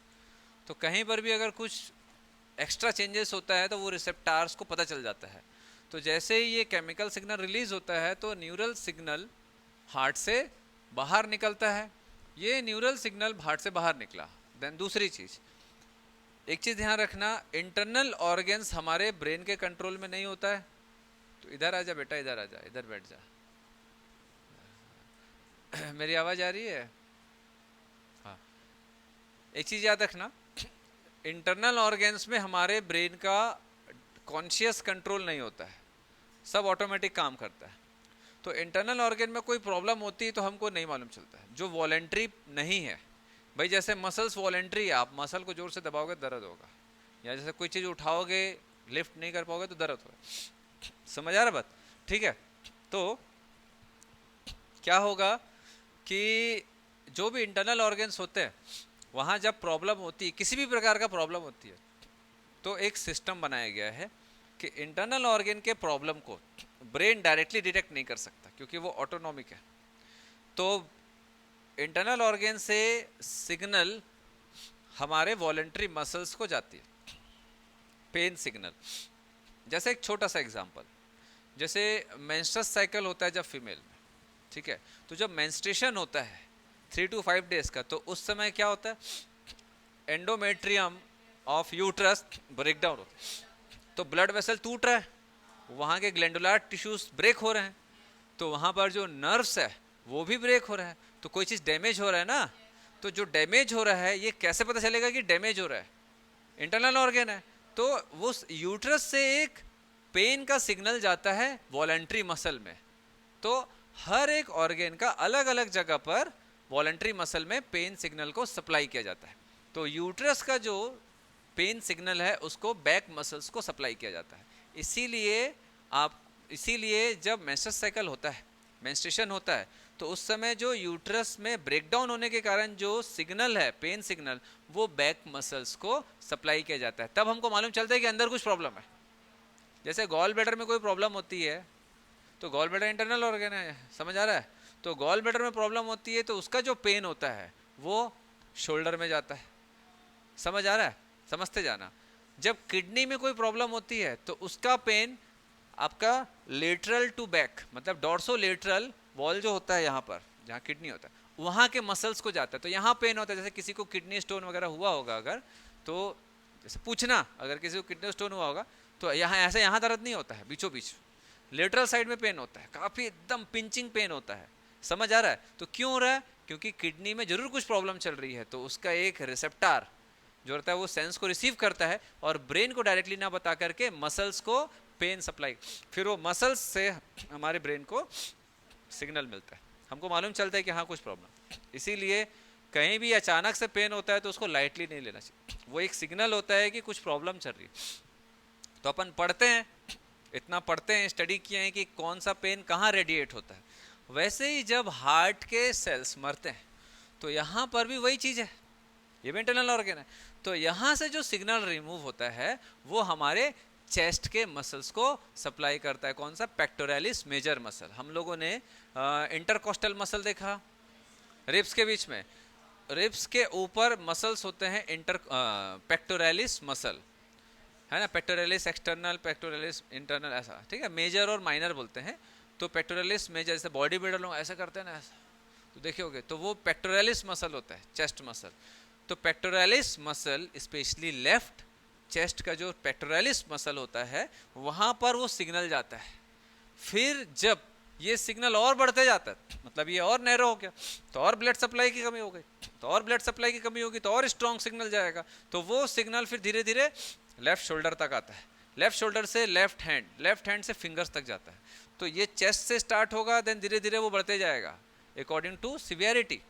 [SPEAKER 1] तो कहीं पर भी अगर कुछ एक्स्ट्रा चेंजेस होता है तो वो रिसेप्टार्स को पता चल जाता है। तो जैसे ही ये केमिकल सिग्नल रिलीज होता है तो न्यूरल सिग्नल हार्ट से बाहर निकलता है। ये न्यूरल सिग्नल हार्ट से बाहर निकला, देन दूसरी चीज़, एक चीज़ ध्यान रखना, इंटरनल ऑर्गन्स हमारे ब्रेन के कंट्रोल में नहीं होता है। तो इधर आ जा बेटा, इधर आ जा, इधर बैठ जा। मेरी आवाज़ आ रही है? हाँ, एक चीज़ याद रखना, इंटरनल ऑर्गन्स में हमारे ब्रेन का कॉन्शियस कंट्रोल नहीं होता है, सब ऑटोमेटिक काम करता है। तो इंटरनल ऑर्गन में कोई प्रॉब्लम होती है तो हमको नहीं मालूम चलता है, जो वॉलेंट्री नहीं है। भाई जैसे मसल्स वॉलेंट्री है, आप मसल को जोर से दबाओगे दर्द होगा, या जैसे कोई चीज़ उठाओगे लिफ्ट नहीं कर पाओगे तो दर्द होगा। समझ आ रहा बात? ठीक है, तो क्या होगा कि जो भी इंटरनल ऑर्गन्स होते हैं वहाँ जब प्रॉब्लम होती है, किसी भी प्रकार का प्रॉब्लम होती है, तो एक सिस्टम बनाया गया है कि इंटरनल ऑर्गन के प्रॉब्लम को ब्रेन डायरेक्टली डिटेक्ट नहीं कर सकता क्योंकि वो ऑटोनॉमिक है। तो इंटरनल ऑर्गन से सिग्नल हमारे वॉलंटरी मसल्स को जाती है, पेन सिग्नल। जैसे एक छोटा सा एग्जांपल, जैसे मेंस्ट्रुअल साइकिल होता है जब फीमेल में, ठीक है, तो जब मेंस्ट्रुएशन होता है 3 to 5 डेज का, तो उस समय क्या होता है, endometrium of uterus break down होता है, तो ब्लड वेसल टूट रहा है, वहाँ के ग्लैंडुलर टिश्यूज ब्रेक हो रहे हैं, तो वहाँ पर जो नर्व्स है वो भी ब्रेक हो रहा है, तो कोई चीज़ डैमेज हो रहा है ना। तो जो डैमेज हो रहा है ये कैसे पता चलेगा कि डैमेज हो रहा है, इंटरनल ऑर्गन है, तो वो यूट्रस से एक पेन का सिग्नल जाता है वॉलंटरी मसल में। तो हर एक ऑर्गन का अलग अलग जगह पर वॉलंटरी मसल में पेन सिग्नल को सप्लाई किया जाता है। तो यूट्रस का जो पेन सिग्नल है उसको बैक मसल्स को सप्लाई किया जाता है। इसीलिए जब मेंस्ट्रुअल साइकिल होता है, मेंस्ट्रुएशन होता है, तो उस समय जो यूट्रस में ब्रेकडाउन होने के कारण जो सिग्नल है, पेन सिग्नल, वो बैक मसल्स को सप्लाई किया जाता है। तब हमको मालूम चलता है कि अंदर कुछ प्रॉब्लम है। जैसे गॉल ब्लैडर में कोई प्रॉब्लम होती है तो गॉल ब्लैडर इंटरनल ऑर्गन है, समझ आ रहा है, तो गॉल ब्लैडर में प्रॉब्लम होती है तो उसका जो पेन होता है वो शोल्डर में जाता है, समझ आ रहा है, समझते जाना। जब किडनी में कोई प्रॉब्लम होती है तो उसका पेन आपका लेटरल टू बैक, मतलब डॉर्सोलेटरल वॉल जो होता है यहाँ पर जहाँ किडनी होता है वहाँ के मसल्स को जाता है, तो यहाँ पेन होता है। जैसे किसी को किडनी स्टोन वगैरह हुआ होगा अगर, तो जैसे पूछना अगर किसी को किडनी स्टोन हुआ होगा तो यहाँ ऐसे यहाँ दर्द नहीं होता है, बीचों बीच लेटरल साइड में पेन होता है, काफ़ी एकदम पिंचिंग पेन होता है, समझ आ रहा है। तो क्यों हो रहा है, क्योंकि किडनी में जरूर कुछ प्रॉब्लम चल रही है, तो उसका एक रिसेप्टर जो रहता है वो सेंस को रिसीव करता है और ब्रेन को डायरेक्टली ना बता करके मसल्स को पेन सप्लाई, फिर वो मसल्स से हमारे ब्रेन को सिग्नल मिलता है, हमको मालूम चलता है कि हाँ कुछ प्रॉब्लम। इसीलिए कहीं भी अचानक से पेन होता है तो उसको लाइटली नहीं लेना चाहिए, वो एक सिग्नल होता है कि कुछ प्रॉब्लम चल रही है। तो अपन पढ़ते हैं, इतना पढ़ते हैं, स्टडी किए हैं कि कौन सा पेन कहाँ रेडिएट होता है। वैसे ही जब हार्ट के सेल्स मरते हैं तो यहाँ पर भी वही चीज़ है, ये भी इंटरनल ऑर्गन है। तो यहाँ से जो सिग्नल रिमूव होता है वो हमारे चेस्ट के मसल्स को सप्लाई करता है। कौन सा, पेक्टोरलिस मेजर मसल। हम लोगों ने इंटरकोस्टल मसल देखा रिब्स के बीच में, रिब्स के ऊपर मसल्स होते हैं पेक्टोरलिस मसल, है ना, पेक्टोरलिस एक्सटर्नल, पेक्टोरलिस इंटरनल, ऐसा, ठीक है, मेजर और माइनर बोलते हैं। तो पेक्टोरलिस मेजर, जैसे बॉडी बिल्डर लोग ऐसा करते हैं ना, ऐसा तो देखे होगे, तो वो पेक्टोरलिस मसल होता है, चेस्ट मसल। तो pectoralis muscle specially left chest का जो पेक्टोरलिस मसल होता है वहाँ पर वो सिग्नल जाता है। फिर जब ये सिग्नल और बढ़ते जाता है, मतलब ये और नैरो हो गया, तो और ब्लड सप्लाई की कमी हो गई, तो और ब्लड सप्लाई की कमी होगी तो और स्ट्रॉन्ग सिग्नल जाएगा, तो वो सिग्नल फिर धीरे धीरे लेफ्ट शोल्डर तक आता है, लेफ्ट शोल्डर से लेफ्ट हैंड से फिंगर्स तक जाता है। तो ये चेस्ट से स्टार्ट होगा, देन धीरे धीरे वो बढ़ते जाएगा अकॉर्डिंग टू सिवियरिटी,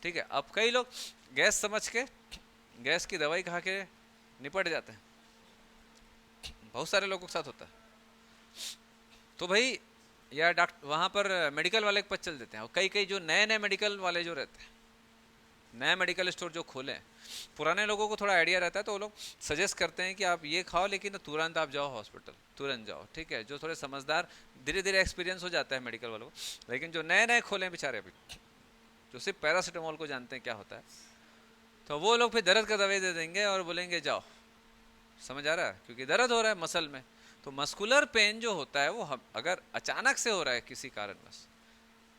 [SPEAKER 1] ठीक है। अब कई लोग गैस समझ के गैस की दवाई खा के निपट जाते हैं, बहुत सारे लोगों के साथ होता है। तो भाई या डॉक्टर वहाँ पर मेडिकल वाले के पास चल देते हैं, और कई कई जो नए नए मेडिकल वाले जो रहते हैं, नए मेडिकल स्टोर जो खोले हैं, पुराने लोगों को थोड़ा आइडिया रहता है तो वो लोग सजेस्ट करते हैं कि आप ये खाओ लेकिन तुरंत आप जाओ हॉस्पिटल, तुरंत जाओ, ठीक है। जो थोड़े समझदार, धीरे धीरे एक्सपीरियंस हो जाता है मेडिकल वालों को। लेकिन जो नए नए खोले हैं बेचारे अभी, जो सिर्फ पैरासीटामोल को जानते हैं क्या होता है, तो वो लोग फिर दर्द का दवाई दे देंगे और बोलेंगे जाओ, समझ आ रहा है, क्योंकि दर्द हो रहा है मसल में। तो मस्कुलर पेन जो होता है वो अगर अचानक से हो रहा है किसी कारणवश,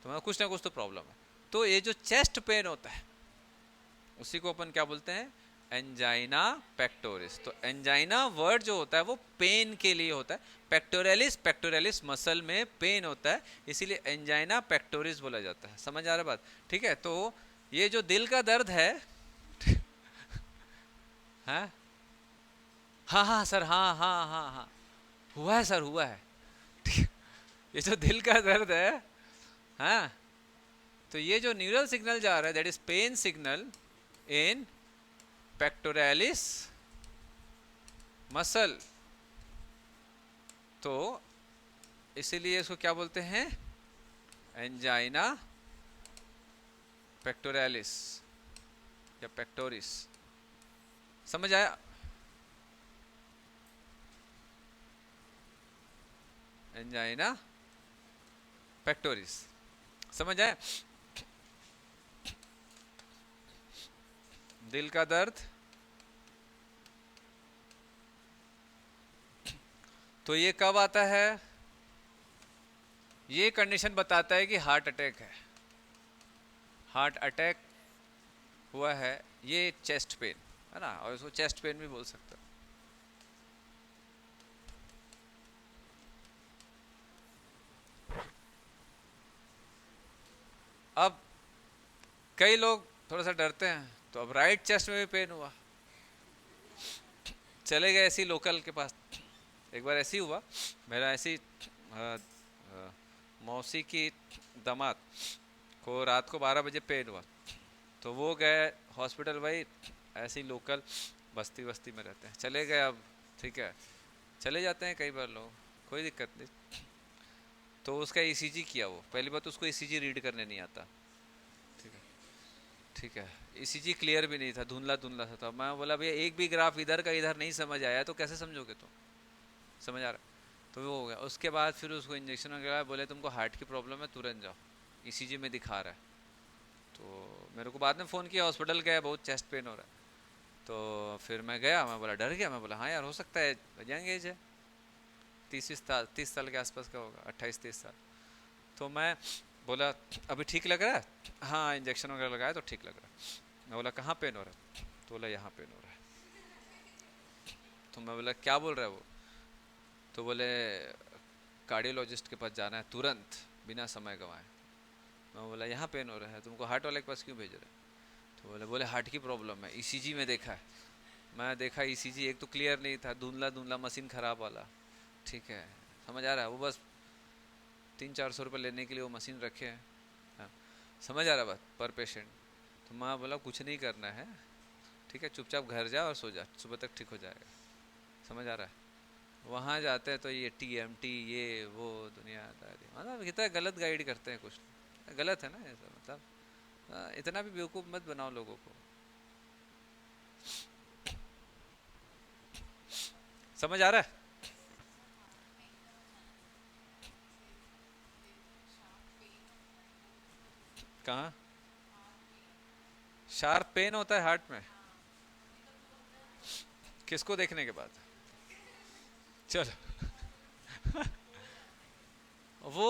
[SPEAKER 1] तो कुछ ना कुछ तो प्रॉब्लम है। तो ये जो चेस्ट पेन होता है उसी को अपन क्या बोलते हैं, एंजाइना पेक्टोरिस। तो एंजाइना वर्ड जो होता है वो पेन के लिए होता है, पेक्टोरलिस मसल में पेन होता है, इसीलिए एंजाइना पेक्टोरिस बोला जाता है। समझ आ रहा है बात, ठीक है। तो ये जो दिल का दर्द है हाँ हाँ हाँ सर, हाँ हाँ हाँ हाँ हुआ है सर, हुआ है ये जो दिल का दर्द है, हाँ, तो ये जो न्यूरल सिग्नल जा रहा है that is pen signal in pectoralis muscle, तो इसीलिए इसको क्या बोलते हैं, एंजाइना पेक्टोरालिस या पेक्टोरिस, समझ आया? एंजाइना पेक्टोरिस, समझ आया? दिल का दर्द, तो ये कब आता है? ये कंडीशन बताता है कि हार्ट अटैक है, हार्ट अटैक हुआ है। ये चेस्ट पेन है ना, और इसको चेस्ट पेन भी बोल सकते हो। अब कई लोग थोड़ा सा डरते हैं, तो अब राइट चेस्ट में भी पेन हुआ, चले गए ऐसी लोकल के पास। एक बार ऐसी हुआ, मेरा ऐसी मौसी की दामाद को रात को 12 बजे पेन हुआ, तो वो गए हॉस्पिटल, भाई ऐसी लोकल बस्ती बस्ती में रहते हैं, चले गए। अब ठीक है, चले जाते हैं कई बार लोग, कोई दिक्कत नहीं। तो उसका ईसीजी किया, वो पहली बात उसको ईसीजी रीड करने नहीं आता, ठीक है, ठीक है, ईसीजी क्लियर भी नहीं था, धुंधला धुंधला सा था। मैं बोला भैया एक भी ग्राफ इधर का इधर नहीं समझ आया तो कैसे समझोगे तुम, समझ आ रहा? तो वो हो गया। उसके बाद फिर उसको इंजेक्शन वगैरह, बोले तुमको हार्ट की प्रॉब्लम है, तुरंत जाओ, ईसीजी में दिखा रहा है। तो मेरे को बाद में फ़ोन किया, हॉस्पिटल गया, बहुत चेस्ट पेन हो रहा है। तो फिर मैं गया, मैं बोला डर गया, मैं बोला हाँ यार हो सकता है, यंग एज है, 30 साल के आसपास का होगा, 28-30 साल। तो मैं बोला अभी ठीक लग रहा है? हाँ इंजेक्शन वगैरह लगाया तो ठीक लग रहा है। मैं बोला कहाँ पेन हो रहा है? तो बोला यहाँ पेन हो रहा है। तो मैं बोला क्या बोल रहा है वो? तो बोले कार्डियोलॉजिस्ट के पास जाना है तुरंत, बिना समय गंवाए। मैं बोला यहाँ पेन हो रहा है, तुमको हार्ट वाले के पास क्यों भेज रहे? तो बोले हार्ट की प्रॉब्लम है, ईसीजी में देखा है। मैं देखा ईसीजी, एक तो क्लियर नहीं था, धुंधला धुंधला, मशीन खराब वाला, ठीक है, समझ आ रहा है? वो बस 300-400 रुपये लेने के लिए वो मशीन रखे हैं, हाँ, समझ आ रहा बात, पर पेशेंट। तो मैं बोला कुछ नहीं करना है, ठीक है, चुपचाप घर जा और सो जा, सुबह तक ठीक हो जाएगा, समझ आ रहा है? वहाँ जाते हैं तो ये टीएमटी ये वो दुनियादारी, मतलब कितना गलत गाइड करते हैं, कुछ गलत है ना ये सब, मतलब इतना भी बेवकूफ़ मत बनाओ लोगों को, समझ आ रहा है? कहाँ शार्प पेन होता है हार्ट में? किसको देखने के बाद? चलो वो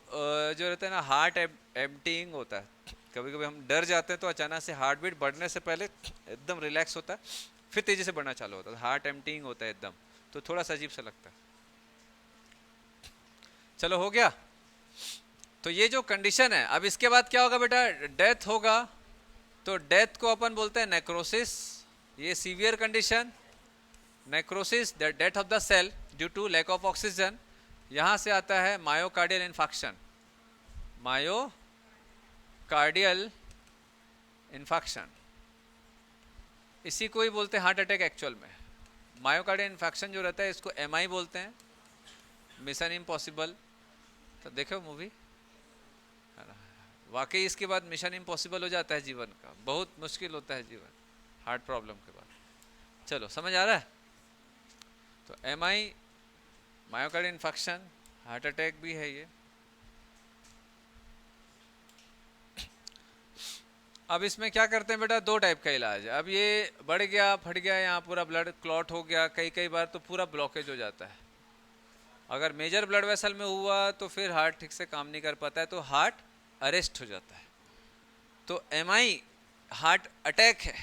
[SPEAKER 1] जो रहता है ना, हार्ट एम्प्टीइंग होता है। कभी कभी हम डर जाते हैं तो अचानक से हार्ट बीट बढ़ने से पहले एकदम रिलैक्स होता है, फिर तेजी से बढ़ना चालू होता है, हार्ट एम्प्टीइंग होता है एकदम, तो थोड़ा सा अजीब सा लगता है। चलो हो गया। तो ये जो कंडीशन है, अब इसके बाद क्या होगा बेटा? डेथ होगा। तो डेथ को अपन बोलते हैं नेक्रोसिस, ये severe condition, necrosis, the death of the cell due to lack of oxygen. यहां से आता है मायोकार्डियल इन्फेक्शन, मायोकार्डियल इन्फेक्शन, इसी को ही बोलते हैं हार्ट अटैक एक्चुअल में। मायोकार्डियल इन्फेक्शन जो रहता है इसको एमआई बोलते हैं, मिशन इम्पॉसिबल। तो देखो मूवी, वाकई इसके बाद मिशन इम्पॉसिबल हो जाता है जीवन का, बहुत मुश्किल होता है जीवन हार्ट प्रॉब्लम के बाद। चलो समझ आ रहा है? तो MI, myocardial infection, heart attack भी है ये। अब इसमें क्या करते हैं बेटा? 2 टाइप का इलाज है। अब ये बढ़ गया, फट गया, यहाँ पूरा ब्लड क्लॉट हो गया, कई बार तो पूरा ब्लॉकेज हो जाता है। अगर मेजर ब्लड वेसल में हुआ तो फिर हार्ट ठीक से काम नहीं कर पाता है, तो हार्ट अरेस्ट हो जाता है। तो एमआई हार्ट अटैक है,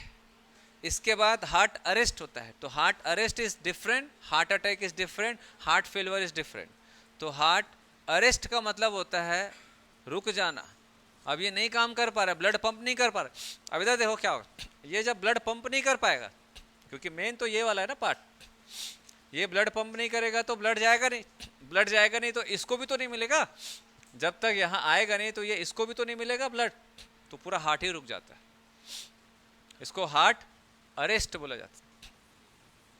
[SPEAKER 1] इसके बाद हार्ट अरेस्ट होता है। तो heart arrest is different, heart attack is different, heart failure is different. तो हार्ट अरेस्ट का मतलब होता है रुक जाना, अब ये नहीं काम कर पा रहा, ब्लड पंप नहीं कर पा रहा। अब इधर देखो क्या होगा, ये जब ब्लड पंप नहीं कर पाएगा, क्योंकि मेन तो ये वाला है ना पार्ट, ये ब्लड पंप नहीं करेगा तो ब्लड जाएगा नहीं, ब्लड जाएगा नहीं तो इसको भी तो नहीं मिलेगा, जब तक यहाँ आएगा नहीं तो ये इसको भी तो नहीं मिलेगा ब्लड, तो पूरा हार्ट ही रुक जाता है। इसको हार्ट अरेस्ट बोला जाता है,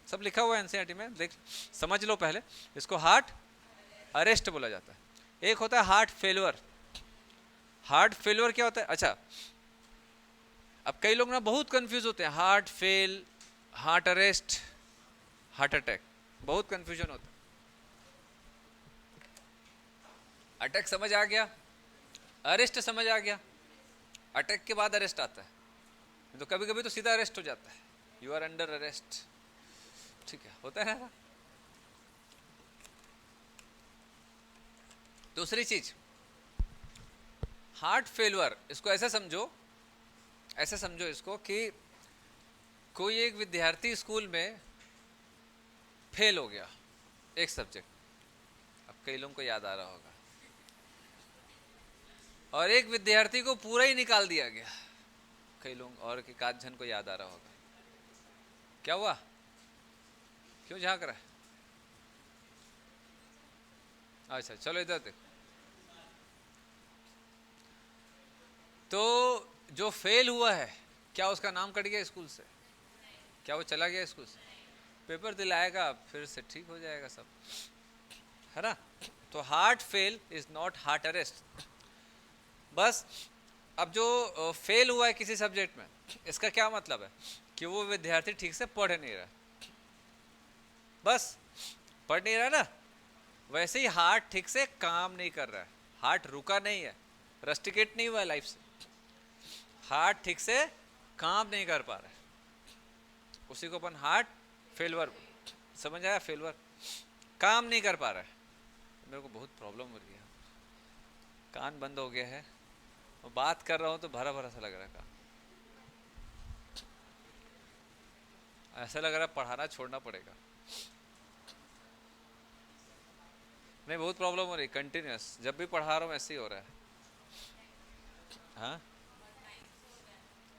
[SPEAKER 1] सब लिखा हुआ है एनसीईआरटी में, देख समझ लो पहले। इसको हार्ट अरेस्ट बोला जाता है। एक होता है हार्ट फेलियर। हार्ट फेलियर क्या होता है? अच्छा, अब कई लोग ना बहुत कंफ्यूज होते हैं, heart fail, heart arrest, heart attack, बहुत कंफ्यूजन होता है। अटैक समझ आ गया, अरेस्ट समझ आ गया, अटैक के बाद अरेस्ट आता है, तो कभी कभी तो सीधा अरेस्ट हो जाता है, यू आर अंडर अरेस्ट, ठीक है, होता है ना। दूसरी चीज, हार्ट फेलवर, इसको ऐसे समझो इसको कि कोई एक विद्यार्थी स्कूल में फेल हो गया एक सब्जेक्ट, अब कई लोगों को याद आ रहा होगा, और एक विद्यार्थी को पूरा ही निकाल दिया गया, कई लोग और एक आध जन को याद आ रहा होगा, क्या हुआ, क्यों झांक रहा है? अच्छा चलो इधर देखो, तो जो फेल हुआ है, क्या उसका नाम कट गया स्कूल से? क्या वो चला गया स्कूल से? पेपर दिलाएगा, फिर से ठीक हो जाएगा सब, है ना। तो heart fail is not heart arrest. बस अब जो फेल हुआ है किसी सब्जेक्ट में, इसका क्या मतलब है कि वो विद्यार्थी ठीक से पढ़ नहीं रहा, बस पढ़ नहीं रहा ना, वैसे ही हार्ट ठीक से काम नहीं कर रहा है, हार्ट रुका नहीं है, रस्टिकेट नहीं हुआ है लाइफ से, हार्ट ठीक से काम नहीं कर पा रहा है, उसी को अपन हार्ट फेलवर, समझ आया, फेलवर, काम नहीं कर पा रहा है। मेरे को बहुत प्रॉब्लम हो रही है, कान बंद हो गया है, और बात कर रहा हूँ तो भरा भरा सा लग रहा है कान, ऐसा लग रहा है पढ़ाना छोड़ना पड़ेगा। नहीं, बहुत प्रॉब्लम हो रही, कंटिन्यूस, जब भी पढ़ा रहा हूँ ऐसे ही हो रहा है। हाँ,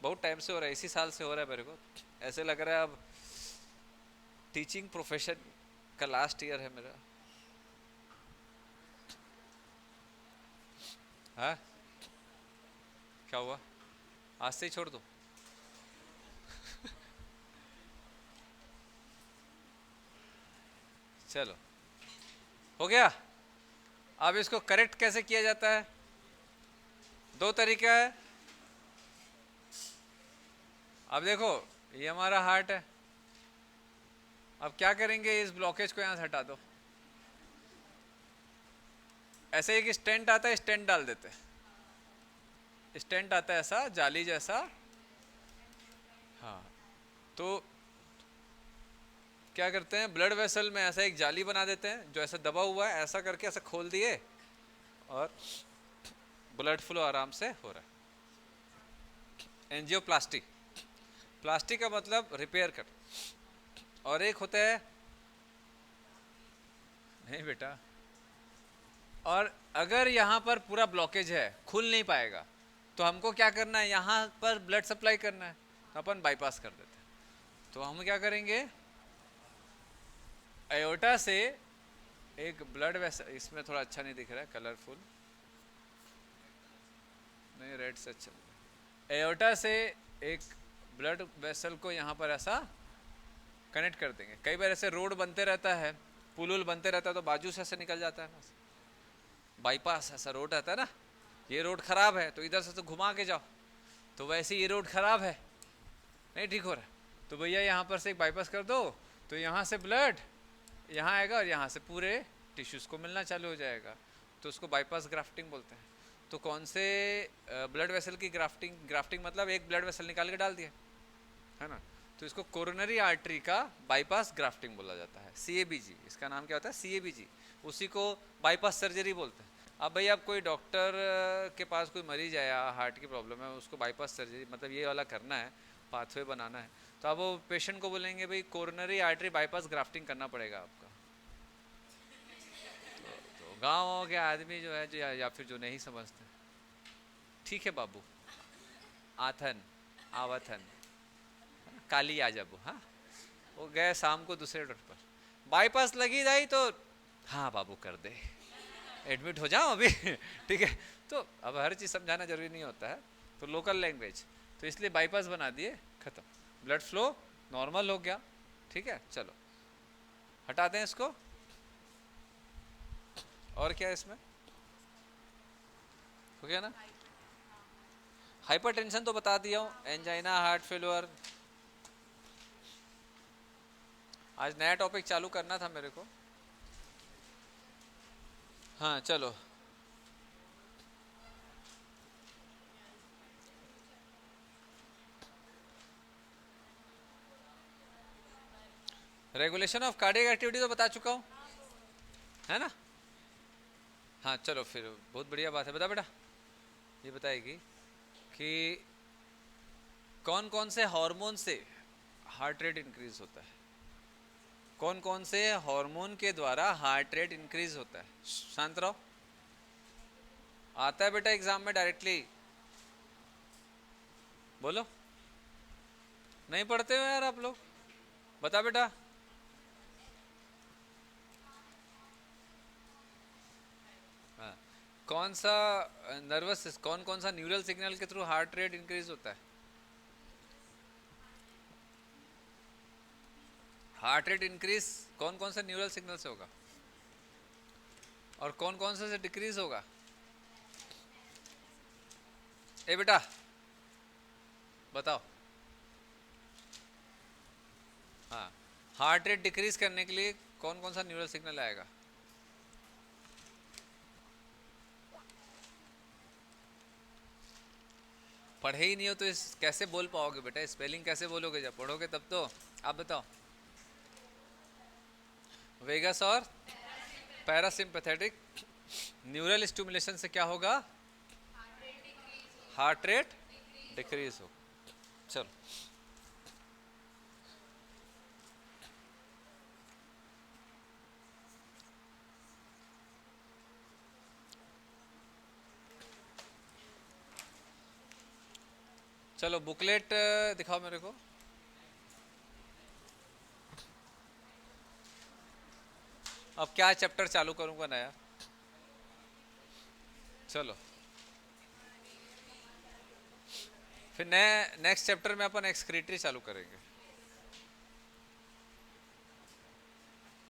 [SPEAKER 1] बहुत टाइम से हो रहा है, इसी साल से हो रहा है मेरे को, ऐसे लग रहा है अब टीचिंग प्रोफेशन का लास्ट ईयर है मेरा। हाँ, क्या हुआ, आज से ही छोड़ दो? चलो हो गया। अब इसको करेक्ट कैसे किया जाता है? दो तरीका है। अब देखो, ये हमारा हार्ट है, अब क्या करेंगे, इस ब्लॉकेज को यहां से हटा दो, ऐसे एक स्टेंट आता है, स्टेंट डाल देते हैं, स्टेंट आता है ऐसा जाली जैसा, हाँ, तो क्या करते हैं, ब्लड वेसल में ऐसा एक जाली बना देते हैं जो ऐसा दबा हुआ है, ऐसा करके ऐसा खोल दिए और ब्लड फ्लो आराम से हो रहा है। एंजियोप्लास्टी, प्लास्टिक का मतलब रिपेयर कर, और एक होता है, नहीं बेटा, और अगर यहाँ पर पूरा ब्लॉकेज है, खुल नहीं पाएगा, तो हमको क्या करना है, यहाँ पर ब्लड सप्लाई करना है, तो अपन बाईपास कर देते हैं। तो हम क्या करेंगे, एयोटा से एक ब्लड वेसल, इसमें थोड़ा अच्छा नहीं दिख रहा है, कलरफुल नहीं, रेड से अच्छा, एयोटा से एक ब्लड वेसल को यहाँ पर ऐसा कनेक्ट कर देंगे। कई बार ऐसे रोड बनते रहता है, पुल बनते रहता है, तो बाजू से ऐसे निकल जाता है ना, बाईपास ऐसा रोड रहता है ना, ये रोड खराब है तो इधर से तो घुमा के जाओ, तो वैसे ये रोड खराब है, नहीं ठीक हो रहा, तो भैया यहाँ पर से एक बाईपास कर दो, तो यहाँ से ब्लड यहाँ आएगा और यहाँ से पूरे टिश्यूज़ को मिलना चालू हो जाएगा, तो उसको बाईपास ग्राफ्टिंग बोलते हैं। तो कौन से ब्लड वेसल की ग्राफ्टिंग मतलब एक ब्लड वेसल निकाल के डाल दिया, है ना, तो इसको कोरोनरी आर्टरी का बाईपास ग्राफ्टिंग बोला जाता है, CABG, इसका नाम क्या होता है, CABG, उसी को बाईपास सर्जरी बोलते हैं। अब भाई आप कोई डॉक्टर के पास कोई मरीज आया, हार्ट की प्रॉब्लम है, उसको बाईपास सर्जरी मतलब ये वाला करना है, पाथवे बनाना है, तो अब वो पेशेंट को बोलेंगे भाई कोरोनरी आर्टरी बाईपास ग्राफ्टिंग करना पड़ेगा आपका। तो गाँव के आदमी जो है, जो या फिर जो नहीं समझते, ठीक है बाबू, आथन आवथन काली आ जाबू, हाँ, वो गए शाम को दूसरे डॉक्टर पर, बाईपास लगी जाई तो हाँ बाबू कर दे, एडमिट हो जाओ अभी ठीक है। तो अब हर चीज़ समझाना जरूरी नहीं होता है, तो लोकल लैंग्वेज, तो इसलिए बाईपास बना दिए, खत्म, ब्लड फ्लो नॉर्मल हो गया, ठीक है। चलो हटा दें इसको, और क्या है इसमें, हो गया ना, हाइपरटेंशन तो बता दिया हूँ, एंजाइना, हार्ट फेल्योर। आज नया टॉपिक चालू करना था मेरे को। हाँ चलो, रेगुलेशन ऑफ कार्डियक एक्टिविटी तो बता चुका हूँ, है ना। हाँ चलो फिर, बहुत बढ़िया बात है। बता बेटा, ये बताएगी कि कौन कौन से हार्मोन से हार्ट रेट इंक्रीज होता है, कौन कौन से हार्मोन के द्वारा हार्ट रेट इंक्रीज होता है। शांत रहो, आता है बेटा एग्जाम में डायरेक्टली। बोलो, नहीं पढ़ते हो यार आप लोग, बता बेटा। हाँ, कौन सा नर्वस, कौन कौन सा न्यूरल सिग्नल के थ्रू हार्ट रेट इंक्रीज होता है। हार्ट रेट इंक्रीज कौन कौन सा न्यूरल सिग्नल से होगा, और कौन कौन से डिक्रीज होगा। ए बेटा बताओ। हाँ, हार्ट रेट डिक्रीज करने के लिए कौन कौन सा न्यूरल सिग्नल आएगा। पढ़े ही नहीं हो तो इस कैसे बोल पाओगे बेटा, स्पेलिंग कैसे बोलोगे, जब पढ़ोगे तब तो। आप बताओ। वेगस और पैरासिम्पैथेटिक न्यूरल स्टिमुलेशन से क्या होगा, हार्ट रेट डिक्रीज हो। चलो, चलो बुकलेट दिखाओ मेरे को। अब क्या चैप्टर चालू करूंगा नया। चलो फिर नए नेक्स्ट चैप्टर में अपन एक्सक्रीटरी चालू करेंगे।